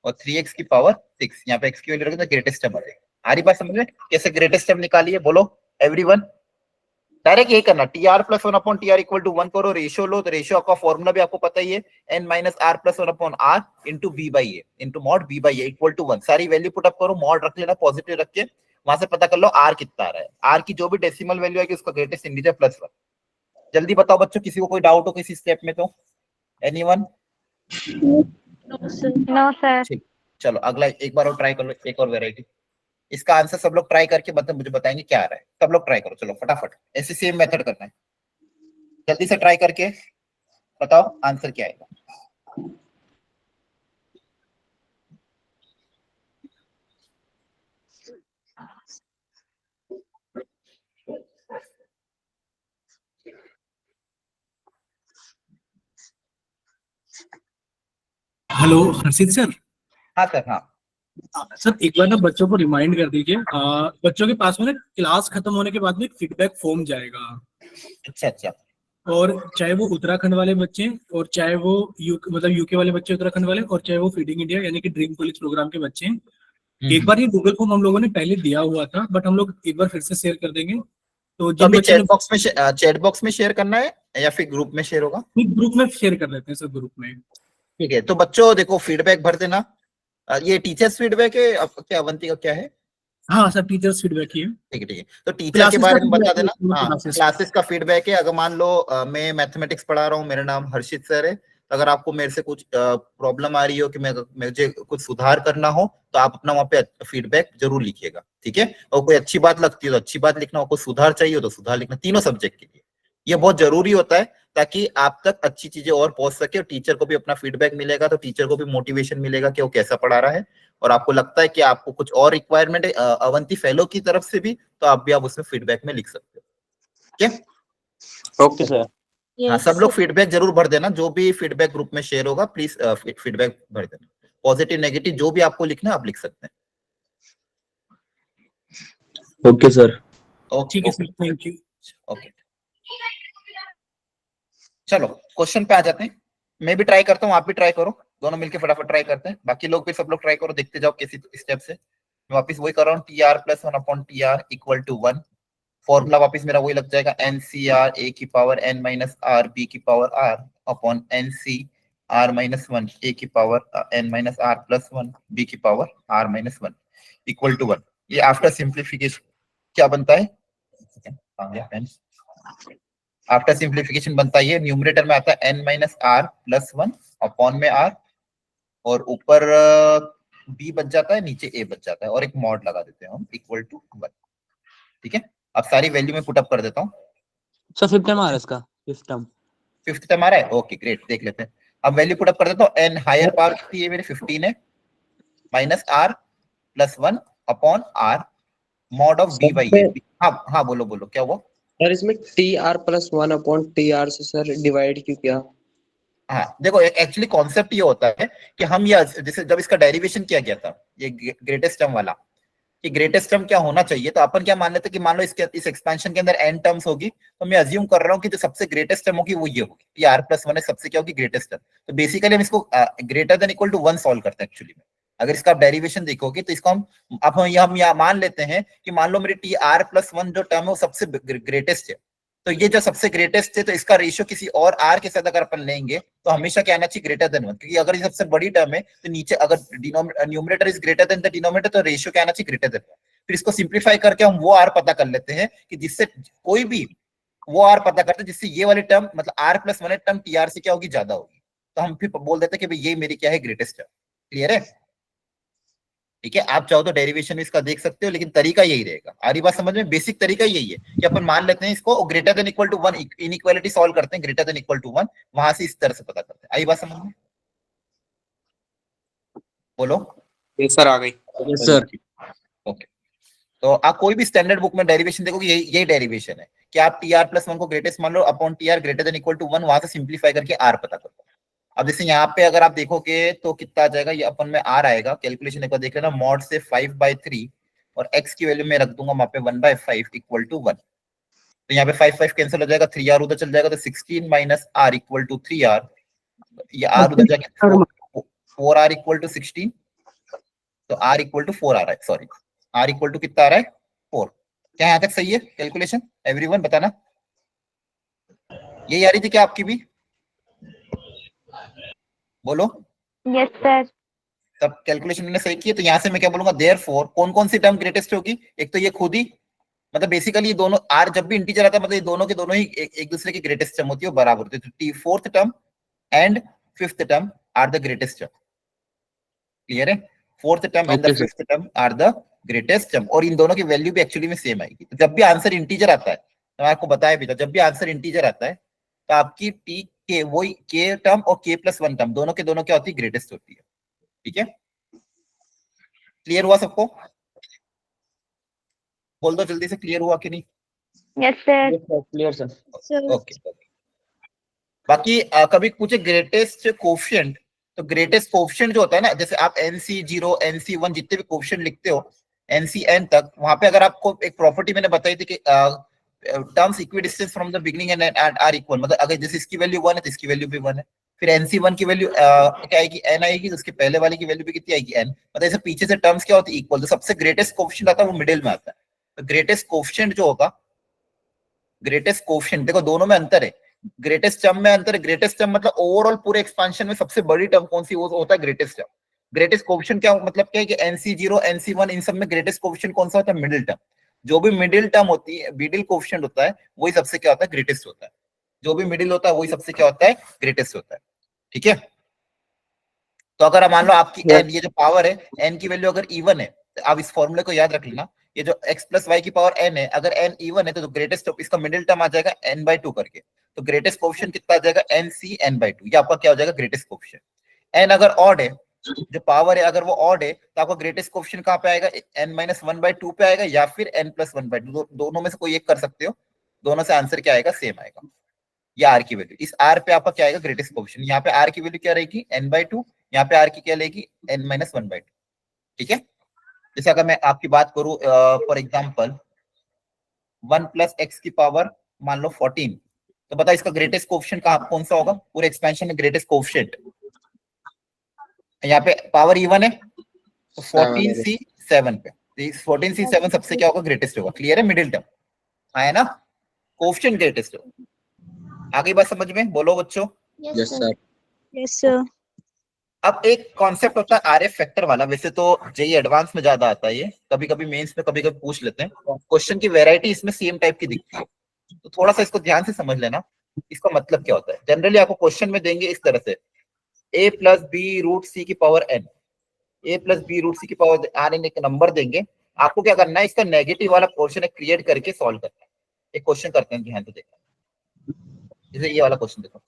और 3x की पावर 6, यहाँ पे x की वैल्यू रखें तो ग्रेटेस्ट टर्म आ जाएगी। आ रही बात समझ में? कैसे ग्रेटेस्ट टर्म निकालिए बोलो एवरीवन? डायरेक्ट यही करना, TR + 1/TR = 1 करो, रेशियो लो, तो रेशियो का फॉर्मूला भी आपको पता ही है, n - r + 1/r * b/a * mod b/a = 1। सारी वैल्यू पुट अप करो, मॉड रख लेना पॉजिटिव रख के, वहां से पता कर लो r कितना आ रहा है। r की जो भी डेसिमल वैल्यू आएगी उसका ग्रेटेस्ट इंटीजर +1। जल्दी बताओ बच्चों, किसी को कोई डाउट हो किसी स्टेप में तो? Anyone? No, sir. No, sir. ठीक, चलो अगला एक बार और ट्राई कर लो, एक और वेराइटी। इसका आंसर सब लोग ट्राई करके मतलब मुझे बताएंगे क्या आ रहा है। सब लोग ट्राई करो, चलो फटाफट, ऐसे सेम मेथड करना है, जल्दी से ट्राई करके बताओ आंसर क्या आएगा। हेलो हर्षित सर। हाँ सर, हाँ सर एक बार ना बच्चों को रिमाइंड कर दीजिए, बच्चों के पास में ना क्लास खत्म होने के बाद में एक फीडबैक फॉर्म जाएगा, अच्छा अच्छा, और चाहे वो उत्तराखंड वाले बच्चे और चाहे वो मतलब यूके वाले बच्चे उत्तराखंड वाले, और चाहे वो फीडिंग इंडिया यानी कि ड्रीम कॉलेज प्रोग्राम के बच्चे हैं। एक बार ये गूगल फॉर्म हम लोगों ने पहले दिया हुआ था, बट हम लोग एक बार फिर से शेयर कर देंगे। तो तो जिन अभी बच्चों चैट बॉक्स में शेयर करना है या फिर ग्रुप में शेयर होगा? ने ग्रुप में शेयर कर लेते हैं सर, ग्रुप में। ठीक है, तो बच्चों देखो फीडबैक भर देना। ये टीचर्स फीडबैक है, अब क्या अवंती का क्या है? हाँ सर, टीचर्स फीडबैक ही है। ठीक है ठीक है, तो टीचर के क्लासेस बारे का में बता feedback है, देना। हाँ, क्लासेस। क्लासेस का फीडबैक है। अगर मान लो मैं मैथमेटिक्स पढ़ा रहा हूँ, मेरा नाम हर्षित सर है, तो अगर आपको मेरे से कुछ प्रॉब्लम आ रही हो कि मुझे कुछ सुधार करना हो, तो आप अपना वहाँ पे फीडबैक जरूर लिखिएगा, ठीक है? और कोई अच्छी बात लगती है तो अच्छी बात लिखना, और कोई सुधार चाहिए हो तो सुधार लिखना, तीनों सब्जेक्ट के लिए ये बहुत जरूरी होता है, ताकि आप तक अच्छी चीजें और पहुंच सके, और टीचर को भी अपना फीडबैक मिलेगा, तो टीचर को भी मोटिवेशन मिलेगा कि वो कैसा पढ़ा रहा है। और आपको लगता है कि आपको कुछ और रिक्वायरमेंट है अवंती फेलो की तरफ से भी, तो आप भी आप उसमें फीडबैक में लिख सकते हो, ठीक है? Okay sir. हाँ, Yes. सब लोग फीडबैक जरूर भर देना, जो भी फीडबैक ग्रुप में शेयर होगा प्लीज फीडबैक भर देना, पॉजिटिव नेगेटिव जो भी आपको लिखना है आप लिख सकते हैं। Okay sir. ठीक है okay sir, thank you. Okay, चलो क्वेश्चन पे आ जाते हैं। मैं भी ट्राई करता हूँ, आप भी ट्राई करो, दोनों मिलकर फटाफट ट्राई करते हैं। बाकी लोग भी सब लोग ट्राई करो, देखते जाओ किसी स्टेप से। मैं वापस वही कर रहा हूँ, TR + 1/TR = 1। फॉर्मूला वापस मेरा वही लग जाएगा, NCR A की पावर n - r b की power r upon NCR - 1 A की पावर n - r + 1 b की पावर r - 1 = 1। ये आफ्टर सिंप्लीफिकेशन क्या बनता है? आफ्टर सिंप्लीफिकेशन बनता है, ये न्यूमरेटर में आता है n - r + 1 अपॉन में r, और ऊपर b बच जाता है, नीचे a बच जाता है, और एक मॉड लगा देते हैं हम = 1, ठीक है? अब सारी वैल्यू में पुट अप कर देता हूँ। सर फिफ्थ टाइम आ रहा है इसका, फिफ्थ टाइम। फिफ्थ टर्म आ रहा है, ओके ग्रेट, देख लेते हैं। अब वैल्यू पुट अप कर देता हूँ, n हायर पावर कितनी है मेरे 15 है, -r + 1 upon r mod of b by a। हाँ हाँ, बोलो बोलो क्या हुआ? सर इसमें TR + 1/TR से सर डिवाइड क्यों किया? हाँ देखो, एक्चुअली कॉन्सेप्ट ये होता है कि हम ये जैसे जब इसका डेरिवेशन किया गया था, ये ग्रेटेस्ट टर्म वाला, कि ग्रेटेस्ट टर्म क्या होना चाहिए, तो अपन क्या मान लेते हैं कि मान लो इस एक्सपेंशन के अंदर n टर्म्स होगी, तो मैं अज्यूम कर रहा हूँ कि जो सबसे ग्रेटेस्ट टर्म होगी वो ये होगी, TR + 1 सबसे क्या होगी? Greatest term. तो बेसिकली हम इसको greater than equal to 1 solve करते हैं एक्चुअली में। अगर इसका आप डेरिवेशन देखोगे तो इसको हम यहाँ मान लेते हैं कि मान लो मेरी TR + 1 जो टर्म है वो सबसे ग्रेटेस्ट है, तो ये जो सबसे ग्रेटेस्ट है, तो इसका रेशियो किसी और r के साथ अगर अपन लेंगे तो हमेशा क्या आना चाहिए? ग्रेटर देन 1, क्योंकि अगर ये सबसे बड़ी टर्म है तो नीचे अगर numerator is greater than the denominator, तो रेशियो क्या आना चाहिए? Greater than 1। फिर इसको सिंप्लीफाई करके हम वो आर पता कर लेते हैं कि जिससे कोई भी वो आर पता करते हैं जिससे ये वाली टर्म मतलब r plus one term t r से क्या होगी, ज्यादा होगी, तो हम फिर बोल देते हैं कि भाई ये मेरी क्या है, ग्रेटेस्ट टर्म। क्लियर है? ठीक है, आप चाहो तो डेरिवेशन इसका देख सकते हो, लेकिन तरीका यही रहेगा। आ रही बात समझ में? बेसिक तरीका यही है कि अपन मान लेते हैं इसको greater than equal to one, inequality solve करते हैं greater than equal to one, वहां से इस तरह से पता करते हैं। आई बात समझ में? बोलो। यस सर, आ गई। Yes sir. ओके, तो आप कोई भी स्टैंडर्ड बुक में डेरिवेशन देखोगे यही डेरिवेशन है कि आप टी आर प्लस वन को ग्रेटेस्ट मान लो upon T R greater than equal to one, वहां से सिंप्लीफाई करके आर पता करो। अब जैसे यहाँ पे अगर आप देखोगे तो कितना आ जाएगा, ये अपन में आर आएगा, कैलकुलेशन एक बार देख लेना, मॉड से 5/3 और x की वैल्यू में रख दूंगा वहां पे 1/5 इक्वल टू 1। तो यहाँ पे 5 कैंसिल हो जाएगा, 3r उधर चल जाएगा, तो 16 minus r equal to 3r, ये r उधर जाके 4r इक्वल टू 16, तो r इक्वल टू 4 आ रहा है, सॉरी r इक्वल टू कितना आ रहा है, 4। क्या यहाँ तक सही है कैलकुलेशन? एवरीवन बताना, यही आ रही थी क्या आपकी भी? बोलो। Yes sir. तब कैलकुलेशन मैंने सही की है, तो यहाँ से मैं क्या बोलूंगा, देयरफॉर कौन कौन सी टर्म ग्रेटेस्ट होगी? एक तो ये खुद ही, मतलब बेसिकली ये दोनों आर जब भी इंटीजर आता है मतलब ये दोनों के दोनों ही एक दूसरे की ग्रेटेस्ट टर्म होती है, बराबर होती है। तो fourth term and fifth term are the greatest term. Clear है? Fourth term and the fifth term are the greatest term, और इन दोनों की वैल्यू भी एक्चुअली में सेम आएगी। तो जब भी आंसर इंटीजर आता है, तो मैं आपको बताया भी था, जब भी आंसर इंटीजर आता है तो आपकी टी के वही के टर्म और के प्लस वन टर्म दोनों के दोनों क्या होती है, ग्रेटेस्ट होती है। ठीक है, क्लियर हुआ सबको? बोल दो जल्दी से, क्लियर हुआ कि नहीं? Yes sir. Clear sir. Okay. बाकी कभी पूछे ग्रेटेस्ट कोफिशिएंट, तो ग्रेटेस्ट कोफिशिएंट जो होता है ना, जैसे आप NC0 NC1 जितने भी कोफिशिएंट लिखते हो NCN तक, वहां पे अगर आपको एक प्रॉपर्टी मैंने बताई थी कि terms equidistance from the beginning and are equal, मतलब अगर जैसे इसकी वैल्यू 1 है तो इसकी वैल्यू भी 1 है, फिर NC1 की वैल्यू क्या आएगी, n आएगी, तो उसके पहले वाले की वैल्यू भी कितनी आएगी, n। मतलब ऐसे पीछे से टर्म्स क्या होती है, इक्वल। तो सबसे ग्रेटेस्ट कोफिशिएंट आता है वो मिडिल में आता है। तो ग्रेटेस्ट कोफिशिएंट जो होगा, ग्रेटेस्ट कोफिशिएंट, देखो दोनों में अंतर है, ग्रेटेस्ट टर्म में अंतर है। ग्रेटेस्ट टर्म मतलब ओवरऑल पूरे एक्सपांशन में सबसे बड़ी टर्म कौन सी, वो होता है ग्रेटेस्ट टर्म। ग्रेटेस्ट कोफिशिएंट क्या मतलब क्या है कि NC0 NC1 इन सब में ग्रेटेस्ट कोफिशिएंट कौन सा होता है, मिडिल टर्म। जो भी मिडिल टर्म होती है, मिडिल कोफिशिएंट होता है, वही सबसे क्या होता है, ग्रेटेस्ट होता है। जो भी मिडिल होता है वही सबसे क्या होता है, ग्रेटेस्ट होता है। ठीक है, तो अगर मान लो आपकी n, ये जो पावर है n की वैल्यू अगर इवन है, तो आप इस फॉर्मूले को याद रख लेना, ये जो x प्लस वाई की पावर n है, अगर n इवन है तो ग्रेटेस्ट इसका मिडिल टर्म आ जाएगा n/2 करके, तो ग्रेटेस्ट कोफिशिएंट कितना आ जाएगा, NC n/2, ये आपका क्या हो जाएगा, ग्रेटेस्ट कोफिशिएंट। n अगर ऑड है, जो पावर है अगर वो ऑड है, तो आपका ग्रेटेस्ट कोफिशिएंट कहाँ पे आएगा, n-1/2 पे आएगा, या फिर n+1/2, दोनों में से कोई एक कर सकते हो, दोनों से आंसर क्या आएगा, सेम आएगा। ये r की वैल्यू, इस r पे आपका क्या आएगा, ग्रेटेस्ट कोफिशिएंट। यहाँ पे r की वैल्यू क्या रहेगी, n/2, यहाँ पे r की क्या लेगी, n-1/2। ठीक है, जैसे अगर मैं आपकी बात करूं फॉर एग्जांपल 1 + x की पावर मान लो 14, तो बता इसका ग्रेटेस्ट कोफिशिएंट कौन सा होगा, पूरे एक्सपेंशन में ग्रेटेस्ट कोफिशिएंट। यहाँ पे पावर इवन है तो 14C7 पे, तो 14C7 सबसे क्या होगा, ग्रेटेस्ट होगा। क्लियर है, मिडिल टर्म आया ना, कोफिशिएंट ग्रेटेस्ट होगा। आगे बात समझ में, बोलो बच्चों। Yes sir. Yes sir. अब एक कॉन्सेप्ट होता है आरएफ फैक्टर वाला, वैसे तो जेई एडवांस में ज्यादा आता है ये, कभी कभी मेंस में कभी कभी पूछ लेते हैं, क्वेश्चन की वैरायटी इसमें सेम टाइप की दिखती है, तो थोड़ा सा इसको ध्यान से समझ लेना, इसका मतलब क्या होता है। जनरली आपको क्वेश्चन में देंगे इस तरह से, a + b√c की पावर n, a + b√c की पावर n, एक नंबर देंगे, आपको क्या करना है, इसका नेगेटिव वाला पोर्शन क्रिएट करके सॉल्व करना है। एक क्वेश्चन करते हैं, ध्यान से देखना, जैसे ये वाला क्वेश्चन देखो,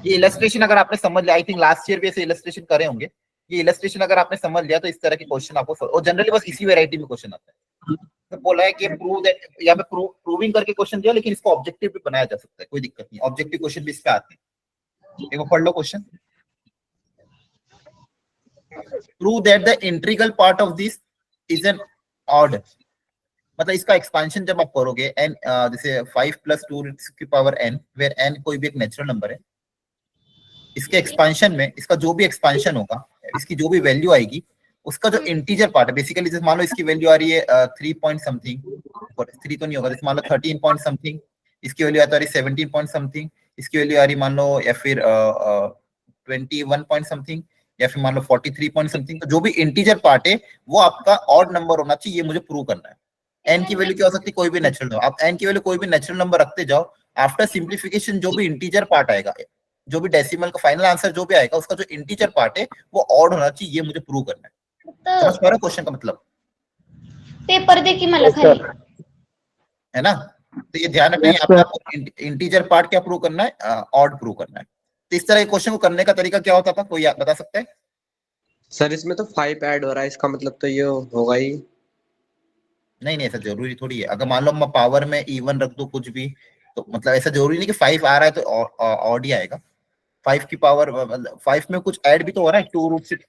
ये इलस्ट्रेशन अगर आपने समझ लिया, आई थिंक लास्ट ईयर भी ऐसे इलस्ट्रेशन करे होंगे, ये इलस्ट्रेशन अगर आपने समझ लिया तो इस तरह के क्वेश्चन आपको, और जनरली बस इसी वैरायटी में क्वेश्चन आता है। तो बोला है कि प्रूव दैट, यहाँ पे प्रूविंग करके क्वेश्चन दिया, लेकिन इसको ऑब्जेक्टिव भी बनाया जा सकता है, कोई दिक्कत नहीं, ऑब्जेक्टिव क्वेश्चन भी इस पे आते हैं। देखो पढ़ लो question, prove that the integral part of this is an odd, मतलब इसका एक्सपेंशन जब आप करोगे n, जैसे 5 + 2 की पावर n, वेयर n कोई भी एक नेचुरल नंबर है, इसके एक्सपेंशन में इसका जो भी एक्सपेंशन होगा, इसकी जो भी वैल्यू आएगी, उसका जो इंटीजर पार्ट है, बेसिकली जैसे मान लो इसकी वैल्यू आ रही है 3 पॉइंट समथिंग, 3 तो नहीं होगा, जैसे मान लो 13 पॉइंट समथिंग, इसकी वैल्यू आता रही 17 पॉइंट समथिंग, इसकी वैल्यू आ रही मान लो, या फिर 21 पॉइंट समथिंग, या फिर मान लो 43 पॉइंट समथिंग, तो जो भी इंटीजर पार्ट है वो आपका ऑड नंबर होना चाहिए, ये मुझे प्रूव करना है। एन की वैल्यू क्या हो सकती है, कोई भी नेचुरल नंबर, आप एन की वैल्यू कोई भी नेचुरल नंबर रखते जाओ, आफ्टर सिंप्लीफिकेशन जो भी इंटीजर पार्ट आएगा, जो भी डेसिमल का फाइनल आंसर जो भी आएगा, उसका जो इंटीजर पार्ट है वो ऑड होना चाहिए, ये मुझे प्रूव करना है। समझ पा रहे हो क्वेश्चन का मतलब? पेपर दे की मला खाली है ना? तो ये ध्यान रखना है, यहाँ पे आपको इंटीजर पार्ट क्या प्रूव करना है, ऑड प्रूव करना है। तो इस तरह के क्वेश्चन को करने का तरीका क्या होता था, कोई बता सकता है? सर इसमें तो 5 ऐड हो रहा है, इसका मतलब तो ये होगा ही। नहीं नहीं, ऐसा जरूरी थोड़ी है। अगर मान लो मैं पावर में इवन रख दूं कुछ भी, तो मतलब ऐसा जरूरी नहीं कि 5 आ रहा है तो ऑड ही आएगा। 5 की पावर, मतलब 5 में कुछ ऐड भी तो हो रहा है, 2 रूट 6।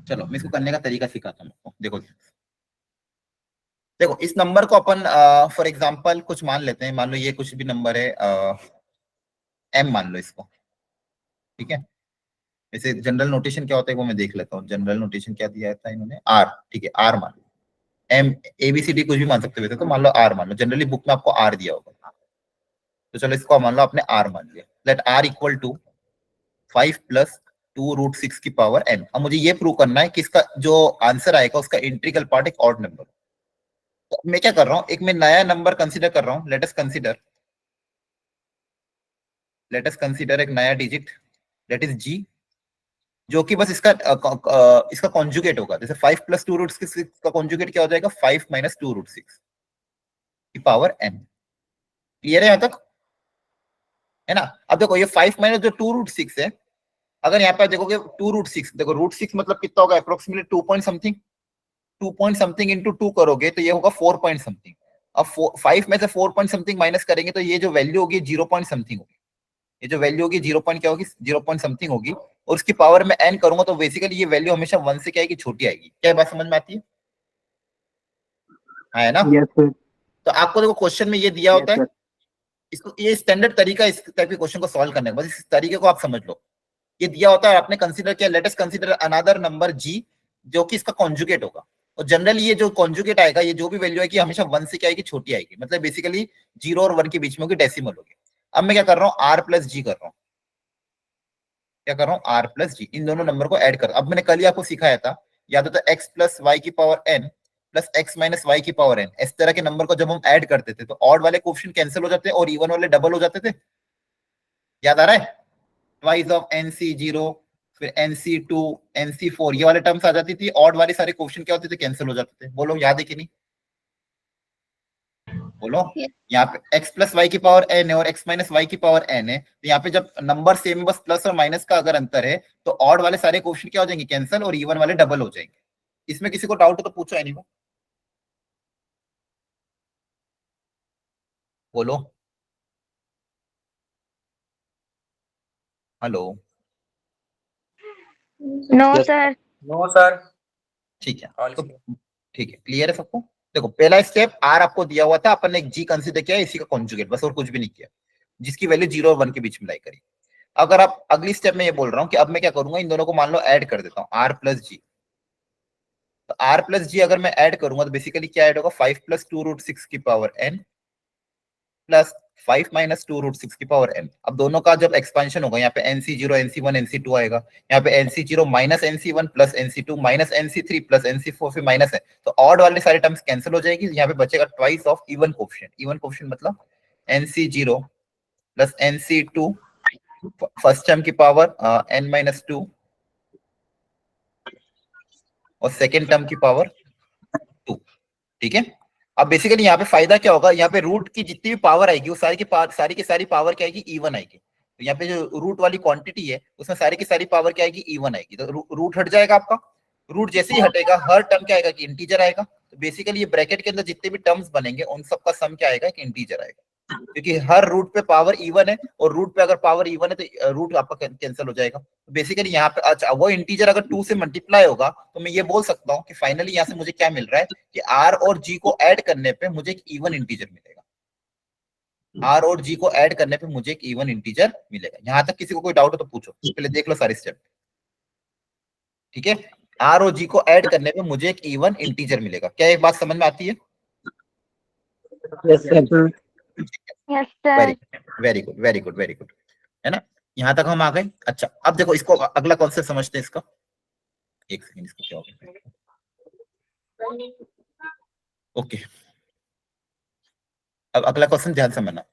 चलो मैं इसको करने का तरीका सिखाता हूँ आपको। देखो देखो, इस नंबर को अपन फॉर एग्जांपल कुछ मान लेते हैं, मान लो ये कुछ भी नंबर है, m मान लो इसको, ठीक है। वैसे जनरल नोटेशन क्या होता है वो मैं देख लेता हूँ। जनरल नोटेशन क्या दिया था इन्होंने, r, ठीक है, r मान लो। m ABCD कुछ भी मान सकते हो, तो मान लो r मान लो, जनरली बुक में आपको r दिया होगा। तो चलो इसको मान लो आपने r मान लिया। Let r equal to 5 plus 2 root 6 की पावर n। अब मुझे ये प्रूव करना है कि इसका जो आंसर आएगा उसका इंटीग्रल पार्ट एक ऑड नंबर। तो मैं क्या कर रहा हूँ, एक मैं नया नंबर कंसीडर कर रहा हूँ। लेट अस कंसीडर एक नया डिजिट, दैट इज g, जो कि बस इसका कॉन्जुगेट होगा। जैसे 5 प्लस 2 रूट 6 का कॉन्जुगेट क्या हो जाएगा, 5 माइनस 2 रूट 6 की पावर n। क्लियर है यहां तक? है ना? अब देखो ये 5 माइनस जो 2 रूट 6 है, अगर यहाँ पे देखोगे 2 रूट 6, देखो रूट 6 मतलब कितना होगा, approximately 2 point something, 2 point something into 2 करोगे तो ये होगा 4 पॉइंट समथिंग। अब 5 में से 4 पॉइंट समथिंग माइनस करेंगे तो ये जो वैल्यू होगी 0 पॉइंट समथिंग होगी। ये जो वैल्यू होगी 0 पॉइंट क्या होगी, 0 पॉइंट समथिंग होगी, और उसकी पावर में n करूंगा तो बेसिकली ये वैल्यू हमेशा 1 से क्या आएगी, छोटी आएगी। क्या बात समझ में आती है? है ना? Yes sir. तो आपको देखो क्वेश्चन में ये दिया होता है, इसको ये स्टैंडर्ड तरीका इस टाइप के क्वेश्चन को सॉल्व करने का, बस इस तरीके को आप समझ लो। ये दिया होता है, आपने कंसीडर किया, let us consider another number g जो कि इसका कॉन्जुगेट होगा। और जनरली ये जो कॉन्जुगेट आएगा, ये जो भी वैल्यू आएगी हमेशा 1 से क्या आएगी, छोटी आएगी, मतलब बेसिकली 0 और 1 के बीच में होगी, डेसिमल होगी। अब मैं क्या कर रहा हूँ, r प्लस g कर रहा हूँ। क्या कर रहा हूँ, r प्लस g, इन दोनों नंबर को ऐड कर। अब मैंने कल ही आपको सिखाया था, याद होता है x प्लस वाई की power n plus x minus y की पावर n। इस तरह के नंबर को जब हम ऐड करते थे तो ऑड वाले कोएफिशिएंट कैंसिल हो जाते हैं और इवन वाले डबल हो जाते थे। याद आ रहा है? ट्वाइस ऑफ NC0, फिर NC2, NC4, ये वाले टर्म्स आ जाती थी। ऑड वाले सारे कोएफिशिएंट क्या होते थे, कैंसिल हो जाते थे। बोलो याद है कि नहीं? बोलो। यहाँ पे x प्लस वाई की पावर n है और x माइनस वाई की पावर n है, तो यहाँ पे जब नंबर सेम, बस प्लस और माइनस का अगर अंतर है तो ऑड वाले सारे कोएफिशिएंट क्या हो जाएंगे, कैंसिल, और इवन वाले डबल हो जाएंगे। इसमें किसी को डाउट हो तो पूछो, एनीवन बोलो। Hello? No sir. No sir. ठीक है, तो ठीक है, क्लियर है सबको? देखो पहला स्टेप r आपको दिया हुआ था, अपन ने एक g कंसीडर किया, इसी का कॉन्जुगेट, बस और कुछ भी नहीं किया, जिसकी वैल्यू 0 और 1 के बीच में लाई करी। अगर आप अगली स्टेप में ये बोल रहा हूँ कि अब मैं क्या करूंगा, इन दोनों को मान लो ऐड कर देता हूँ, r प्लस जी। तो r प्लस जी अगर मैं ऐड करूंगा तो बेसिकली क्या ऐड होगा, 5 प्लस 2 रूट 6 की power n plus 5 minus 2 root 6 की पावर n। अब दोनों का जब एक्सपेंशन होगा, यहाँ पे NC0 NC1 NC2 आएगा, यहाँ पे NC0 minus NC1 plus NC2 minus NC3 plus NC4 फिर माइनस है, तो ऑड वाले सारे टर्म्स कैंसिल हो जाएगी। यहाँ पे बचेगा twice of even coefficient. Even coefficient मतलब NC0 plus NC2 first term की पावर n माइनस 2 और सेकेंड टर्म की पावर 2। ठीक है? अब बेसिकली यहाँ पे फायदा क्या होगा, यहाँ पे रूट की जितनी भी पावर आएगी वो सारी की सारी पावर क्या आएगी, इवन आएगी। तो यहाँ पे जो रूट वाली क्वांटिटी है उसमें सारी की सारी पावर क्या आएगी, इवन आएगी। तो रूट हट जाएगा आपका। रूट जैसे ही हटेगा हर टर्म क्या आएगा कि इंटीजर आएगा। तो बेसिकली ये ब्रैकेट के अंदर जितने भी टर्म्स बनेंगे उन सबका सम क्या आएगा, कि इंटीजर आएगा, क्योंकि हर रूट पे पावर इवन है, और रूट पे अगर पावर इवन है तो रूट आपका कैंसिल हो जाएगा। तो बेसिकली यहाँ पे अच्छा वो इंटीजर अगर 2 से मल्टीप्लाई होगा तो मैं ये बोल सकता हूँ कि फाइनली यहाँ से मुझे क्या मिल रहा है कि r और g को ऐड करने पे मुझे एक इवन इंटीजर मिलेगा। r और g को ऐड करने पे मुझे एक इवन इंटीजर मिलेगा। यहाँ तक किसी को कोई डाउट हो तो पूछो, पहले देख लो सारे स्टेप। ठीक है? r और g को ऐड करने पे मुझे एक इवन इंटीजर मिलेगा। क्या एक बात समझ में आती है? Yes sir. Very good, very good, very good. है ना, यहां तक हम आ गए। अच्छा, अब देखो इसको अगला कॉन्सेप्ट समझते हैं इसका। एक सेकंड, इसको क्या हो गया, ओके। अब अगला क्वेश्चन ध्यान से समझना।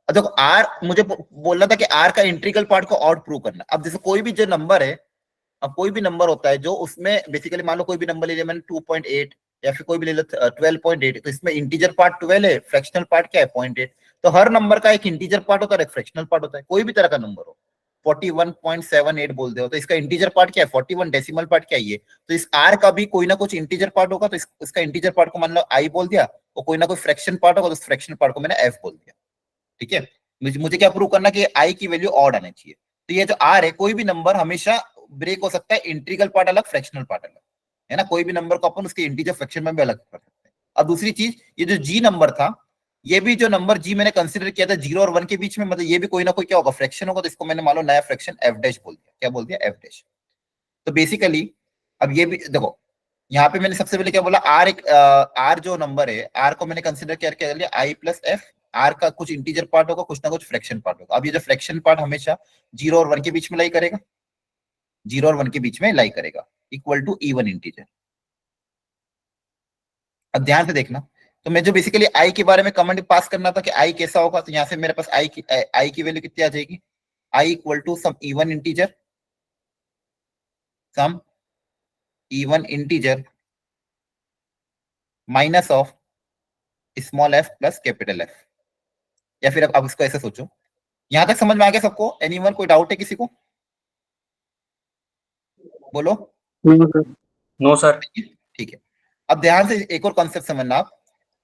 अब देखो आर मुझे बोलना था कि आर का इंटीग्रल पार्ट को आउट प्रूव करना। अब जैसे कोई भी जो नंबर है, अब कोई भी नंबर होता है जो उसमें बेसिकली मान लो कोई भी नंबर ले लिया मैंने 2.8 या फिर कोई भी ले लो 12.8, तो इसमें इंटीजर पार्ट 12 है, फ्रैक्शनल पार्ट क्या है 0.8। तो हर नंबर का एक इंटीजर पार्ट होता है, एक फ्रैक्शनल पार्ट होता है। कोई भी तरह का नंबर हो, 41.78 बोल दे हो तो इसका इंटीजर पार्ट क्या है 41, डेसिमल पार्ट क्या है ये। तो इस आर का भी कोई ना कुछ इंटीजर पार्ट होगा, तो इसका इंटीजर पार्ट को मान लो आई बोल दिया, और कोई ना कोई फ्रैक्शन पार्ट होगा तो फ्रैक्शन पार्ट को मैंने एफ बोल दिया। ठीक है, मुझे क्या प्रूव करना कि आई की वैल्यू ऑड आनी चाहिए। तो ये जो आर है, कोई भी नंबर हमेशा ब्रेक हो सकता है, इंटीग्रल पार्ट अलग, फ्रैक्शनल पार्ट अलग, है ना। कोई भी नंबर को अपन उसके इंटीजर फ्रैक्शन में भी अलग कर सकते हैं। अब दूसरी चीज, ये जो जी नंबर था, ये भी जो नंबर जी मैंने कंसीडर किया था 0 और 1 के बीच में, मतलब ये भी कोई ना कोई क्या होगा, फ्रैक्शन होगा। तो इसको मैंने मान लो नया फ्रैक्शन एफ डैश बोल दिया। क्या बोल दिया, एफ डैश। तो बेसिकली अब ये भी देखो, यहाँ पे मैंने सबसे पहले क्या बोला, आर एक आर जो नंबर है, आर को मैंने कंसीडर क्या लिया, आई प्लस एफ। आर का कुछ इंटीजर पार्ट होगा, कुछ ना कुछ फ्रैक्शन पार्ट होगा। अब ये जो फ्रैक्शन पार्ट हमेशा 0 और 1 के बीच में लाई करेगा, 0 और 1 के बीच में लाई करेगा, इक्वल टू इवन इंटीजर। अब ध्यान से देखना, तो मैं जो बेसिकली आई के बारे में कमेंट पास करना था कि आई कैसा होगा, तो यहां से मेरे पास आई की वैल्यू कितनी आ जाएगी, I equal to some even integer, some even integer minus of small F plus capital F. या फिर अब इसको ऐसे सोचो, यहां तक समझ में आ गया सबको, एनीवन कोई डाउट है किसी को, बोलो। No sir. ठीक है, अब ध्यान से एक और कॉन्सेप्ट समझना आप।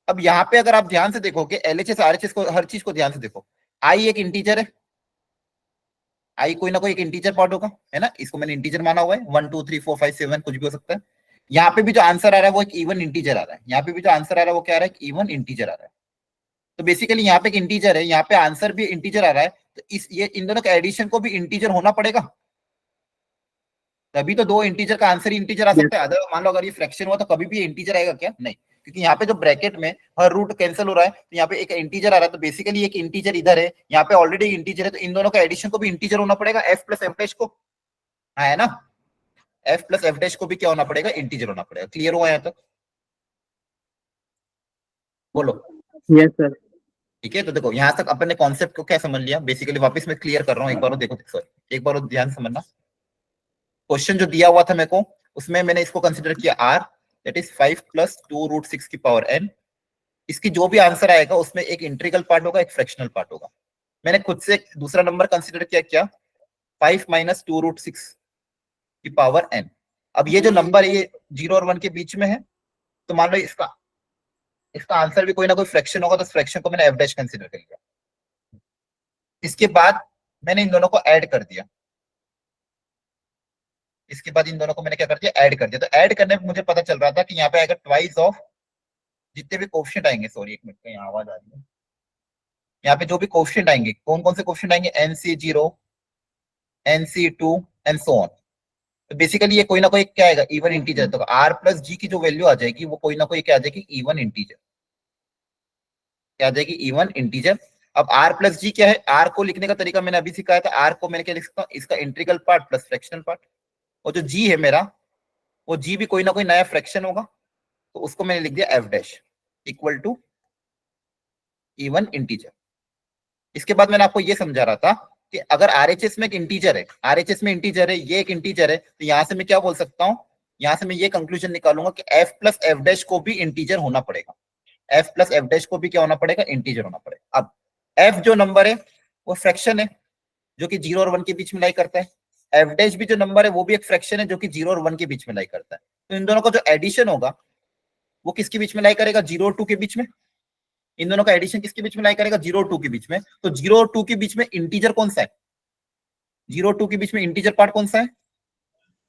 अब यहाँ पे अगर आप ध्यान से देखोगे, एलएचएस आरएचएस को, हर चीज को ध्यान से देखो, आई एक इंटीजर है, आई कोई ना कोई एक इंटीजर पार्ट होगा, है ना। इसको मैंने इंटीजर माना हुआ है, 1 2 3 4 5 7 कुछ भी हो सकता है। यहाँ पे भी जो आंसर आ रहा है वो एक इवन इंटीजर आ रहा है, यहाँ पे भी जो आंसर आ रहा है वो क्या आ रहा है, इवन इंटीजर आ रहा है। तो बेसिकली यहाँ पे एक इंटीजर है, यहाँ पे आंसर भी इंटीजर आ रहा है, तो ये इन दोनों के एडिशन को भी इंटीजर होना पड़ेगा, तभी तो दो इंटीजर का आंसर ही इंटीजर आ सकता है। अदर मान लो अगर ये फ्रैक्शन हुआ तो कभी भी इंटीजर आएगा क्या, नहीं, क्योंकि यहाँ पे जो ब्रैकेट में हर रूट कैंसिल हो रहा है, तो यहाँ पे एक इंटीजर आ रहा है, तो बेसिकली एक इंटीजर इधर है, यहाँ पे ऑलरेडी इंटीजर है, तो इन दोनों का एडिशन को भी इंटीजर होना पड़ेगा, एफ प्लस एफ डैश को, हाँ है ना, एफ प्लस एफ डैश को भी क्या होना पड़ेगा, इंटीजर होना पड़ेगा। क्लियर हुआ यहाँ तक, बोलो। Yes sir. ठीक है, तो देखो यहाँ तक अपन ने कॉन्सेप्ट को क्या समझ लिया, बेसिकली वापस मैं क्लियर कर रहा हूँ, एक बार और देखो, सॉरी एक बार और ध्यान समझना। क्वेश्चन जो दिया हुआ था मेरे को, उसमें मैंने इसको कंसिडर किया r, that is 5 plus 2 root 6 की पावर n। इसकी जो भी आंसर आएगा उसमें एक इंटीग्रल पार्ट होगा, एक फ्रैक्शनल पार्ट होगा। मैंने खुद से एक दूसरा नंबर कंसिडर किया, क्या, 5 माइनस 2 रूट 6 की पावर n। अब ये जो नंबर है ये 0 और 1 के बीच में है, तो मान लो इसका इसका आंसर भी कोई ना कोई फ्रैक्शन होगा, तो फ्रैक्शन को मैंने एफ डैश कंसिडर कर लिया। इसके बाद मैंने इन दोनों को ऐड कर दिया, इसके बाद इन दोनों को मैंने क्या कर दिया, ऐड कर दिया। तो ऐड करने में मुझे पता चल रहा था कि यहाँ पे आएगा ट्वाइस ऑफ जितने भी कोएफिशिएंट आएंगे, सॉरी एक मिनट का यहाँ आवाज आ रही है, यहाँ पे जो भी कोएफिशिएंट आएंगे, कौन कौन से कोएफिशिएंट आएंगे, NC0 NC2 and so on. तो बेसिकली ये कोई ना कोई क्या आएगा, इवन इंटीजर। तो आर प्लस जी की जो वैल्यू आ जाएगी वो कोई ना कोई क्या आ जाएगी, इवन इंटीजर, क्या आ जाएगी, इवन इंटीजर। अब आर प्लस जी क्या है, आर को लिखने का तरीका मैंने अभी सिखाया था, आर को मैंने क्या लिख सकता हूँ, इसका integral part plus fractional part, और जो जी है मेरा, वो जी भी कोई ना कोई नया फ्रैक्शन होगा, तो उसको मैंने लिख दिया f dash equal to even integer. इसके बाद मैंने आपको ये समझा रहा था कि अगर आरएचएस में एक इंटीजर है, आरएचएस में इंटीजर है, ये एक इंटीजर है, तो यहां से मैं क्या बोल सकता हूं, यहां से मैं ये कंक्लूजन निकालूंगा कि एफ प्लस एफ डैश को भी इंटीजर होना पड़ेगा, एफ प्लस एफ डैश को भी क्या होना पड़ेगा, इंटीजर होना पड़ेगा। अब एफ जो नंबर है वो फ्रैक्शन है जो कि 0 और 1 के बीच में लाई करता है, एफ डैश भी जो नंबर है वो भी एक फ्रैक्शन है जो कि 0 और 1 के बीच में लाई करता है। तो इन दोनों का जो एडिशन होगा वो किसके बीच में लाई करेगा, 0 और 2 के बीच में। इन दोनों का एडिशन किसके बीच में लाई करेगा, 0 और 2 के बीच में। तो 0 और 2 के बीच में इंटीजर कौन सा है, 0 और 2 के बीच में इंटीजर पार्ट कौन सा है,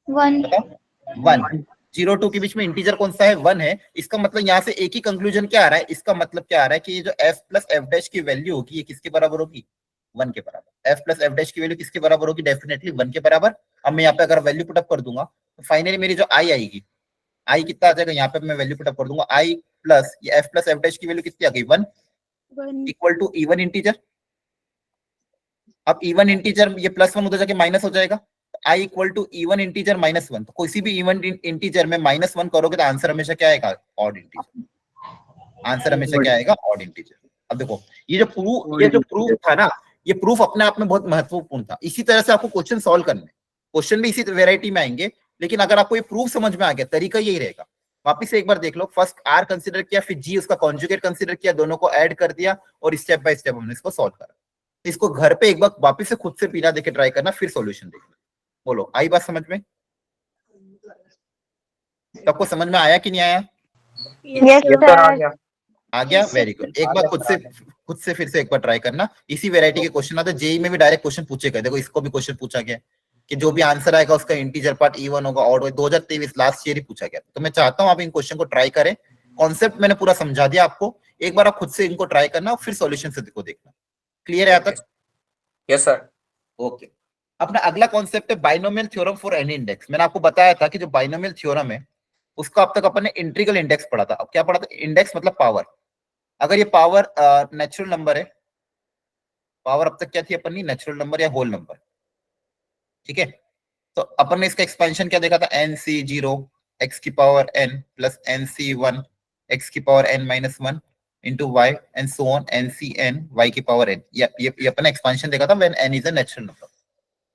1 बताओ, 1। 0 और 2 के बीच में इंटीजर कौन सा है, 1 है। इसका मतलब यहाँ से एक ही कंक्लूजन क्या आ रहा है, इसका मतलब क्या आ रहा है कि ये जो f प्लस एफ डैश की वैल्यू होगी ये किसके बराबर होगी, 1 के बराबर। f प्लस एफ डैश की वैल्यू किसके बराबर होगी, डेफिनेटली 1 के बराबर। अब मैं यहाँ पे अगर वैल्यू पुटअप कर दूंगा तो फाइनली मेरी जो आई आएगी, आई कितना आ जाएगा, यहाँ पे मैं वैल्यू पुटअप कर दूंगा, आई प्लस ये f प्लस एफ डैश की वैल्यू कितनी आ गई, 1 इक्वल टू इवन इंटीजर। अब इवन इंटीजर ये +1 उधर जाके माइनस हो जाएगा, i equal to even integer -1। तो किसी भी इवन इंटीजर में -1 करोगे तो आंसर हमेशा क्या आएगा? Odd integer. आंसर हमेशा क्या आएगा? Odd integer. अब देखो ये जो प्रूफ था ना, ये प्रूफ अपने आप में बहुत महत्वपूर्ण था। इसी तरह से आपको क्वेश्चन सॉल्व करने, क्वेश्चन भी इसी वेराइटी में आएंगे, लेकिन अगर आपको ये प्रूफ समझ में आ गया, तरीका यही रहेगा। वापिस से एक बार देख लो, फर्स्ट आर कंसीडर किया, फिर जी उसका कॉन्जुगेट कंसीडर किया, दोनों को ऐड कर दिया और स्टेप बाय स्टेप हमने इसको सॉल्व करा। इसको घर पे एक बार वापिस से खुद से बिना देखे ट्राई करना, फिर सॉल्यूशन देखना। बोलो, आई बात समझ में? सबको समझ में आया कि नहीं आया? Yes, sir. आ गया, वेरी गुड। एक बार खुद से फिर से एक बार ट्राई करना। इसी वैरायटी के क्वेश्चन आते, जेई में भी डायरेक्ट क्वेश्चन पूछे गए। देखो इसको भी क्वेश्चन पूछा गया कि जो भी आंसर आएगा उसका इंटीजर पार्ट इवन होगा, ऑड होगा। 2023 लास्ट ईयर ही पूछा गया। तो मैं चाहता हूं आप इन क्वेश्चन को ट्राई करें। कॉन्सेप्ट मैंने पूरा समझा दिया आपको, एक बार आप खुद से इनको ट्राई करना, फिर सॉल्यूशन से देखना। क्लियर है यहाँ तक? Yes sir. ओके, अपना अगला कॉन्सेप्ट है binomial theorem for any index. मैंने आपको बताया था कि जो बाइनोमियल थ्योरम है उसको अब तक अपन ने इंटीग्रल इंडेक्स पढ़ा था। अब क्या पढ़ा था? इंडेक्स मतलब पावर। अगर ये पावर नेचुरल नंबर है, पावर अब तक क्या थी अपन ने? नेचुरल नंबर या होल नंबर, ठीक है। तो अपन ने इसका एक्सपेंशन क्या देखा था? nc0 x की power n plus nc1 x की power n minus 1 into y and so on ncn y की पावर n। ये अपन ने एक्सपेंशन देखा था when n is a natural number.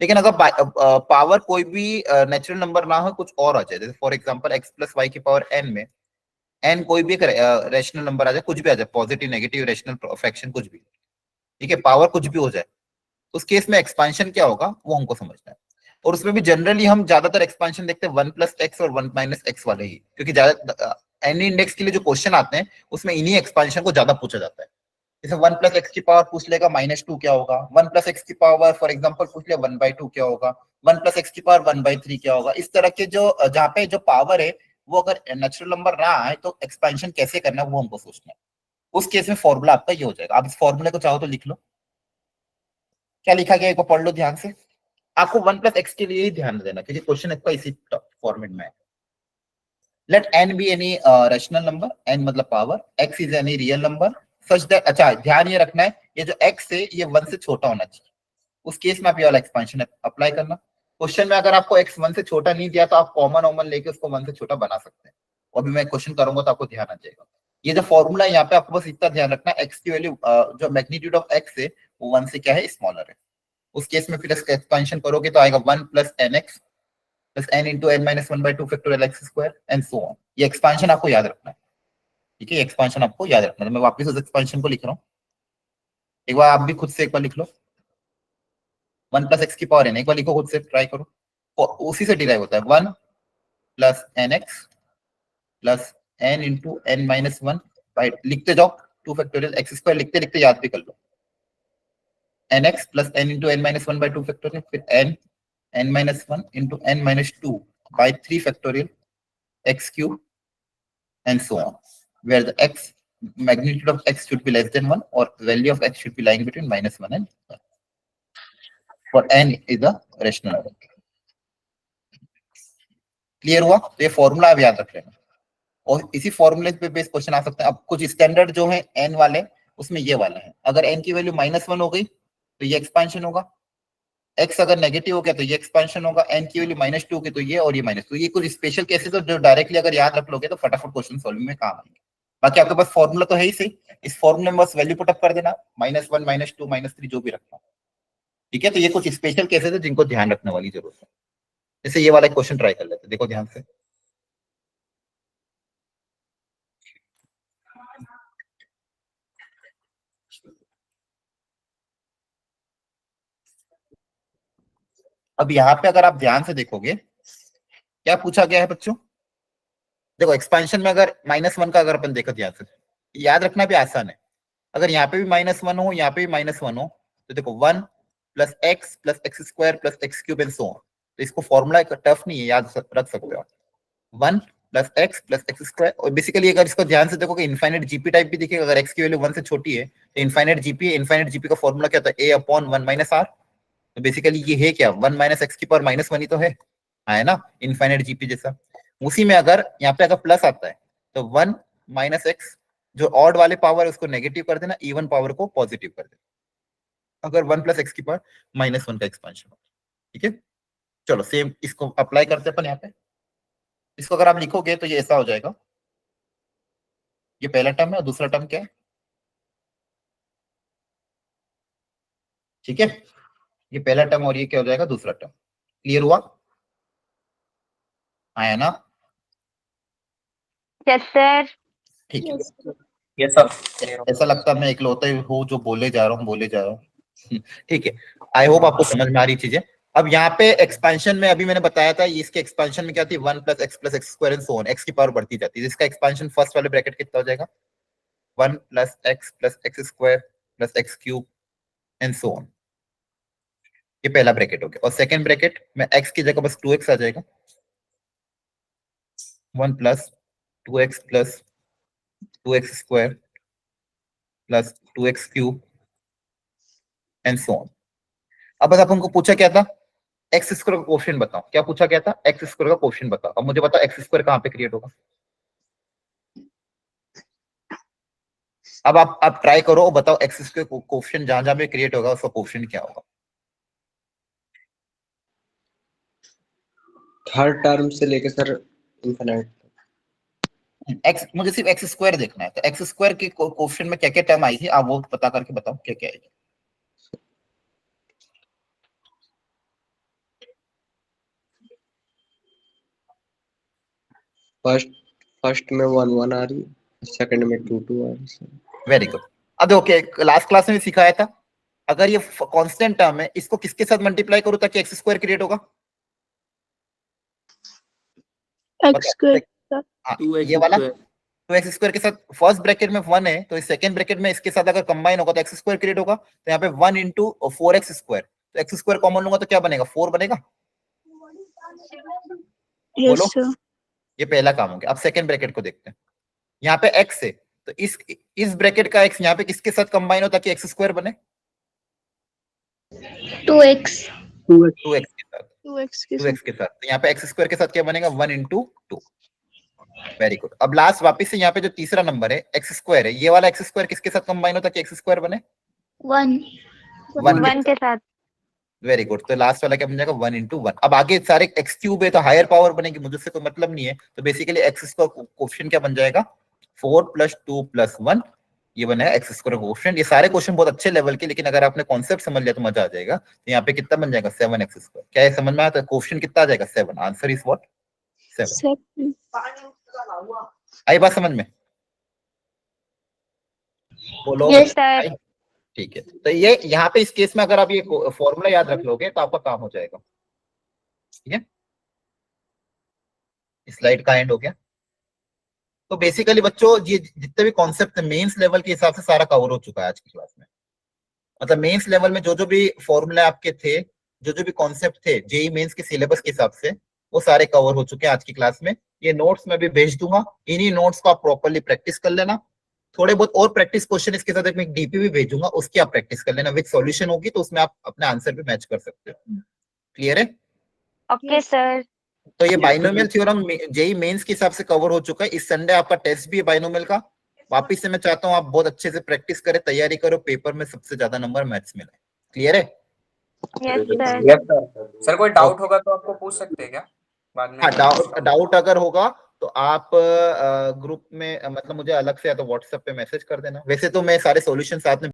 लेकिन अगर पावर कोई भी नेचुरल नंबर ना हो, कुछ और आ जाए, जैसे for example x plus y की पावर n में n कोई भी रेशनल नंबर आ जाए, कुछ भी आ जाए, पॉजिटिव नेगेटिव रेशनल फ्रैक्शन कुछ भी, ठीक है, पावर कुछ भी हो जाए, उस केस में एक्सपेंशन क्या होगा वो हमको समझना है। और उसमें भी जनरली हम ज्यादातर एक्सपेंशन देखते हैं 1 + x और 1 - x वाले ही, क्योंकि ज्यादा एनी इंडेक्स के लिए जो क्वेश्चन आते हैं उसमें इन्हीं एक्सपेंशन को ज्यादा पूछा जाता है। जैसे 1 + x की पावर पूछ लेगा -2 क्या होगा, 1 + x की पावर फॉर एग्जांपल पूछ ले 1/2 क्या होगा, 1 + x की पावर 1/3 क्या होगा। इस तरह के जो जहाँ पे जो पावर है वो अगर नेचुरल नंबर ना आए तो एक्सपेंशन कैसे करना है वो हमको सोचना है। उस केस में फॉर्मूला आपका ये हो जाएगा। आप इस फॉर्मूले को चाहो तो लिख लो। क्या लिखा गया एक बार पढ़ लो ध्यान से। आपको 1 + x के लिए ही ध्यान देना क्योंकि क्वेश्चन आपका इसी फॉर्मेट में है। Let n be any rational number, n मतलब power, x is any real number such that, अच्छा ध्यान ये रखना है ये जो x है ये 1 से छोटा होना चाहिए। उस केस में आप ये वाला एक्सपेंशन अप्लाई करना। क्वेश्चन में अगर आपको x 1 से छोटा नहीं दिया तो आप कॉमन लेके उसको 1 से छोटा बना सकते हैं। अभी मैं क्वेश्चन करूंगा तो आपको ध्यान आ जाएगा। ये जो फॉर्मूला है यहाँ पे आपको बस इतना ध्यान रखना है, x की वैल्यू जो मैग्नीट्यूड ऑफ x है वो 1 से क्या है? स्मॉलर है। उस केस में फिर इसका एक्सपेंशन करोगे तो आएगा 1 + nx plus n into n minus 1/2 factorial x square and so on. ये एक्सपेंशन आपको याद रखना है, ठीक है, ये एक्सपेंशन आपको याद रखना है। मैं वापस उस एक्सपेंशन को लिख रहा हूँ, एक बार आप भी खुद से एक बार लिख लो। 1 + x की पावर n, एक बार लिखो खुद से, ट्राई करो। और उसी से डिराइव होता है 1 + nx plus n into n minus 1 by, लिखते जाओ 2 फैक्टोरियल x स्क्वायर, लिखते लिखते याद भी कर लो। nx plus n into n minus 1/2 factorial, फिर n minus 1 into n minus 2 by 3 factorial x cube and so on, where the x magnitude of x should be less than 1 or value of x should be lying between -1 and 1 for n is a rational number। Clear हुआ? तो ये formula आप याद रख लेना और इसी फॉर्मूले पे बेस क्वेश्चन आ सकते हैं। अब कुछ स्टैंडर्ड जो है n वाले उसमें ये वाला है, अगर n की वैल्यू -1 हो गई तो ये एक्सपेंशन होगा, x अगर नेगेटिव हो गया तो ये एक्सपेंशन होगा, n की वैल्यू -2 हो गई तो ये, और ये -2। ये कुछ स्पेशल केसेस है जो डायरेक्टली अगर याद रख लोगे तो फटाफट क्वेश्चन सॉल्विंग में काम आएंगे। बाकी आपके पास फॉर्मूला तो है ही सही, इस फॉर्मूले में बस वैल्यू पुट अप कर देना, -1 -2 -3 जो भी रखना, ठीक है। तो ये कुछ स्पेशल केसेस है जिनको ध्यान रखने वाली जरूरत है। जैसे ये वाला क्वेश्चन ट्राई कर लेते हैं, देखो ध्यान से। अब यहाँ पे अगर आप ध्यान से देखोगे क्या पूछा गया है बच्चों। देखो एक्सपेंशन में अगर -1 का अगर अपन देखो ध्यान से, याद रखना भी आसान है। अगर यहाँ पे भी -1 हो, यहाँ पे भी -1 हो, तो देखो 1 + x + x square plus x cube and so on. तो इसको फॉर्मूला टफ नहीं है, याद रख सकते हो। 1 + x + x स्क्वायर, और बेसिकली अगर इसको ध्यान से देखोगे इनफाइनाइट जीपी टाइप भी दिखेगा। अगर x की वैल्यू 1 से छोटी है तो इनफाइनाइट जीपी का फॉर्मूला क्या होता है? a/1 - r। तो बेसिकली ये है क्या? 1 - x की पावर -1 ही तो है ना, इनफाइनाइट जीपी जैसा। उसी में अगर यहाँ पे अगर प्लस आता है तो 1 - x, जो ऑड वाले पावर है उसको नेगेटिव कर देना, इवन पावर को पॉजिटिव कर देना। अगर 1 प्लस एक्स की पावर -1 का एक्सपेंशन हो। ठीक है, चलो सेम इसको अप्लाई करते हैं अपन यहाँ पे। इसको अगर आप लिखोगे तो ये ऐसा हो जाएगा, ये पहला टर्म है और दूसरा टर्म क्या है, ठीक है, ये पहला टर्म और ये क्या हो जाएगा दूसरा टर्म। क्लियर हुआ, आया ना? Yes sir. ठीक है, यस सर। ऐसा लगता है मैं इकलौता ही हूँ जो बोले जा रहा हूँ ठीक है, आई होप आपको समझ में आ रही चीजें। अब यहाँ पे एक्सपेंशन में अभी मैंने बताया था, इसके एक्सपेंशन में क्या थी, 1 plus x square and so on, x की पावर बढ़ती जाती है, जिसका एक्सपेंशन फर्स्ट वाले ब्रैकेट कितना हो जाएगा, 1 plus x square plus x cube and so on. ये पहला ब्रैकेट हो गया, और सेकंड ब्रैकेट में एक्स की जगह बस 2x आ जाएगा, 1 plus 2x plus 2x square plus 2x cube and so on. अब बस आपको पूछा क्या था, एक्स स्क्वायर का कोएफिशिएंट बताओ, क्या पूछा क्या था, एक्स स्क्वायर का कोएफिशिएंट बताओ। अब मुझे बताओ एक्स स्क्वायर कहां पे क्रिएट होगा। अब आप ट्राई करो और बताओ एक्स स्क्वायर कोएफिशिएंट जहां जहां पे क्रिएट होगा उसका कोएफिशिएंट क्या होगा। हर टर्म से लेके सर इनफिनिट। एक्स, मुझे सिर्फ एक्स स्क्वायर देखना है, तो एक्स स्क्वायर के कोएफिशिएंट में क्या क्या टर्म आई थी, आप वो पता करके बताओ क्या क्या आई। फर्स्ट में 1 1 आ रही है, सेकंड में 2 2 आ रही है सर। Very good. अब ओके, लास्ट क्लास में भी सिखाया था, अगर ये कांस्टेंट टर्म है इसको किसके साथ मल्टीप्लाई करूं ताकि एक्स स्क्वायर क्रिएट होगा, एक्स स्क्वायर। हाँ, ये वाला 2x स्क्वायर के साथ फर्स्ट ब्रैकेट में 1 है, तो इस सेकंड ब्रैकेट में इसके साथ अगर कंबाइन होगा तो एक्स स्क्वायर क्रिएट होगा। तो यहाँ पे 1 इंटू 4x स्क्वायर, तो एक्स स्क्वायर कॉमन लूंगा तो क्या बनेगा, 4 बनेगा। बोलो, यस सर। ये पहला काम हो गया। अब सेकंड ब्रैकेट को देखते हैं, यहाँ पे x है, तो इस ब्रैकेट का x यहाँ पे किसके साथ कंबाइन हो ताकि एक्स स्क्वायर बने, 2x 2x के साथ, 2x के 2x के साथ। तो यहाँ पे एक्स स्क्वायर के साथ क्या बनेगा, 1 इंटू 2। Very good. अब लास्ट वापस से यहाँ पे जो तीसरा नंबर है एक्स स्क्वायर है, ये वाला एक्स स्क्वायर किसके साथ कंबाइन हो ताकि एक्स स्क्वायर बने, 1 1 के साथ। Very good. तो लास्ट वाला क्या बन जाएगा, 1 इंटू 1। अब आगे सारे एक्स क्यूब है तो हायर पावर बनेगी, मुझे उससे कोई मतलब नहीं है, तो बेसिकली एक्स का कोएफिशिएंट क्या बन जाएगा, 4 प्लस 2 प्लस 1, ये बनेगा एक्स स्क्वायर कोएफिशिएंट। ये सारे क्वेश्चन बहुत अच्छे लेवल के, लेकिन अगर आपने कॉन्सेप्ट समझ लिया तो मजा आ जाएगा। तो यहाँ पे कितना बन जाएगा, 7 एक्स स्क्वायर। क्या ये समझ में आता है, कोएफिशिएंट कितना आ जाएगा, 7। Answer is what, 7। आई बात समझ में, बोलो। Yes sir. ठीक है, तो ये यहाँ पे इस केस में अगर आप ये फॉर्मूला याद रख लोगे तो आपका काम हो जाएगा। ठीक है, स्लाइड का एंड हो गया। तो बेसिकली बच्चों ये जितने भी कॉन्सेप्ट मेंस लेवल के हिसाब से सारा कवर हो चुका है आज की क्लास में। मतलब मेंस लेवल में जो जो भी फॉर्मूला आपके थे, जो जो भी कॉन्सेप्ट थे जेई मेंस के सिलेबस के हिसाब से, वो सारे कवर हो चुके हैं आज की क्लास में। ये नोट्स मैं भी भेज दूंगा, इन्हीं नोट्स को आप प्रॉपर्ली प्रैक्टिस कर लेना। थोड़े बहुत और प्रैक्टिस क्वेश्चन इसके साथ एक डीपी भी भेजूंगा, उसकी आप प्रैक्टिस कर लेना, विद सॉल्यूशन होगी तो उसमें आप अपने आंसर भी मैच कर सकते हो। क्लियर है? Okay sir. तो ये बाइनोमियल थ्योरम जेई मेंस के हिसाब से कवर हो चुका है। इस संडे आपका टेस्ट भी है बाइनोमियल का। वापिस से मैं चाहता हूँ आप बहुत अच्छे से प्रैक्टिस करें, तैयारी करो, पेपर में सबसे ज्यादा नंबर मैथ्स में लाए। क्लियर है? Yes sir. Yes sir. Sir कोई डाउट होगा तो आपको पूछ सकते हैं क्या बाद में? हाँ, डाउट अगर होगा तो आप ग्रुप में मतलब मुझे अलग से या तो व्हाट्सएप पे मैसेज कर देना। वैसे तो मैं सारे सॉल्यूशन साथ में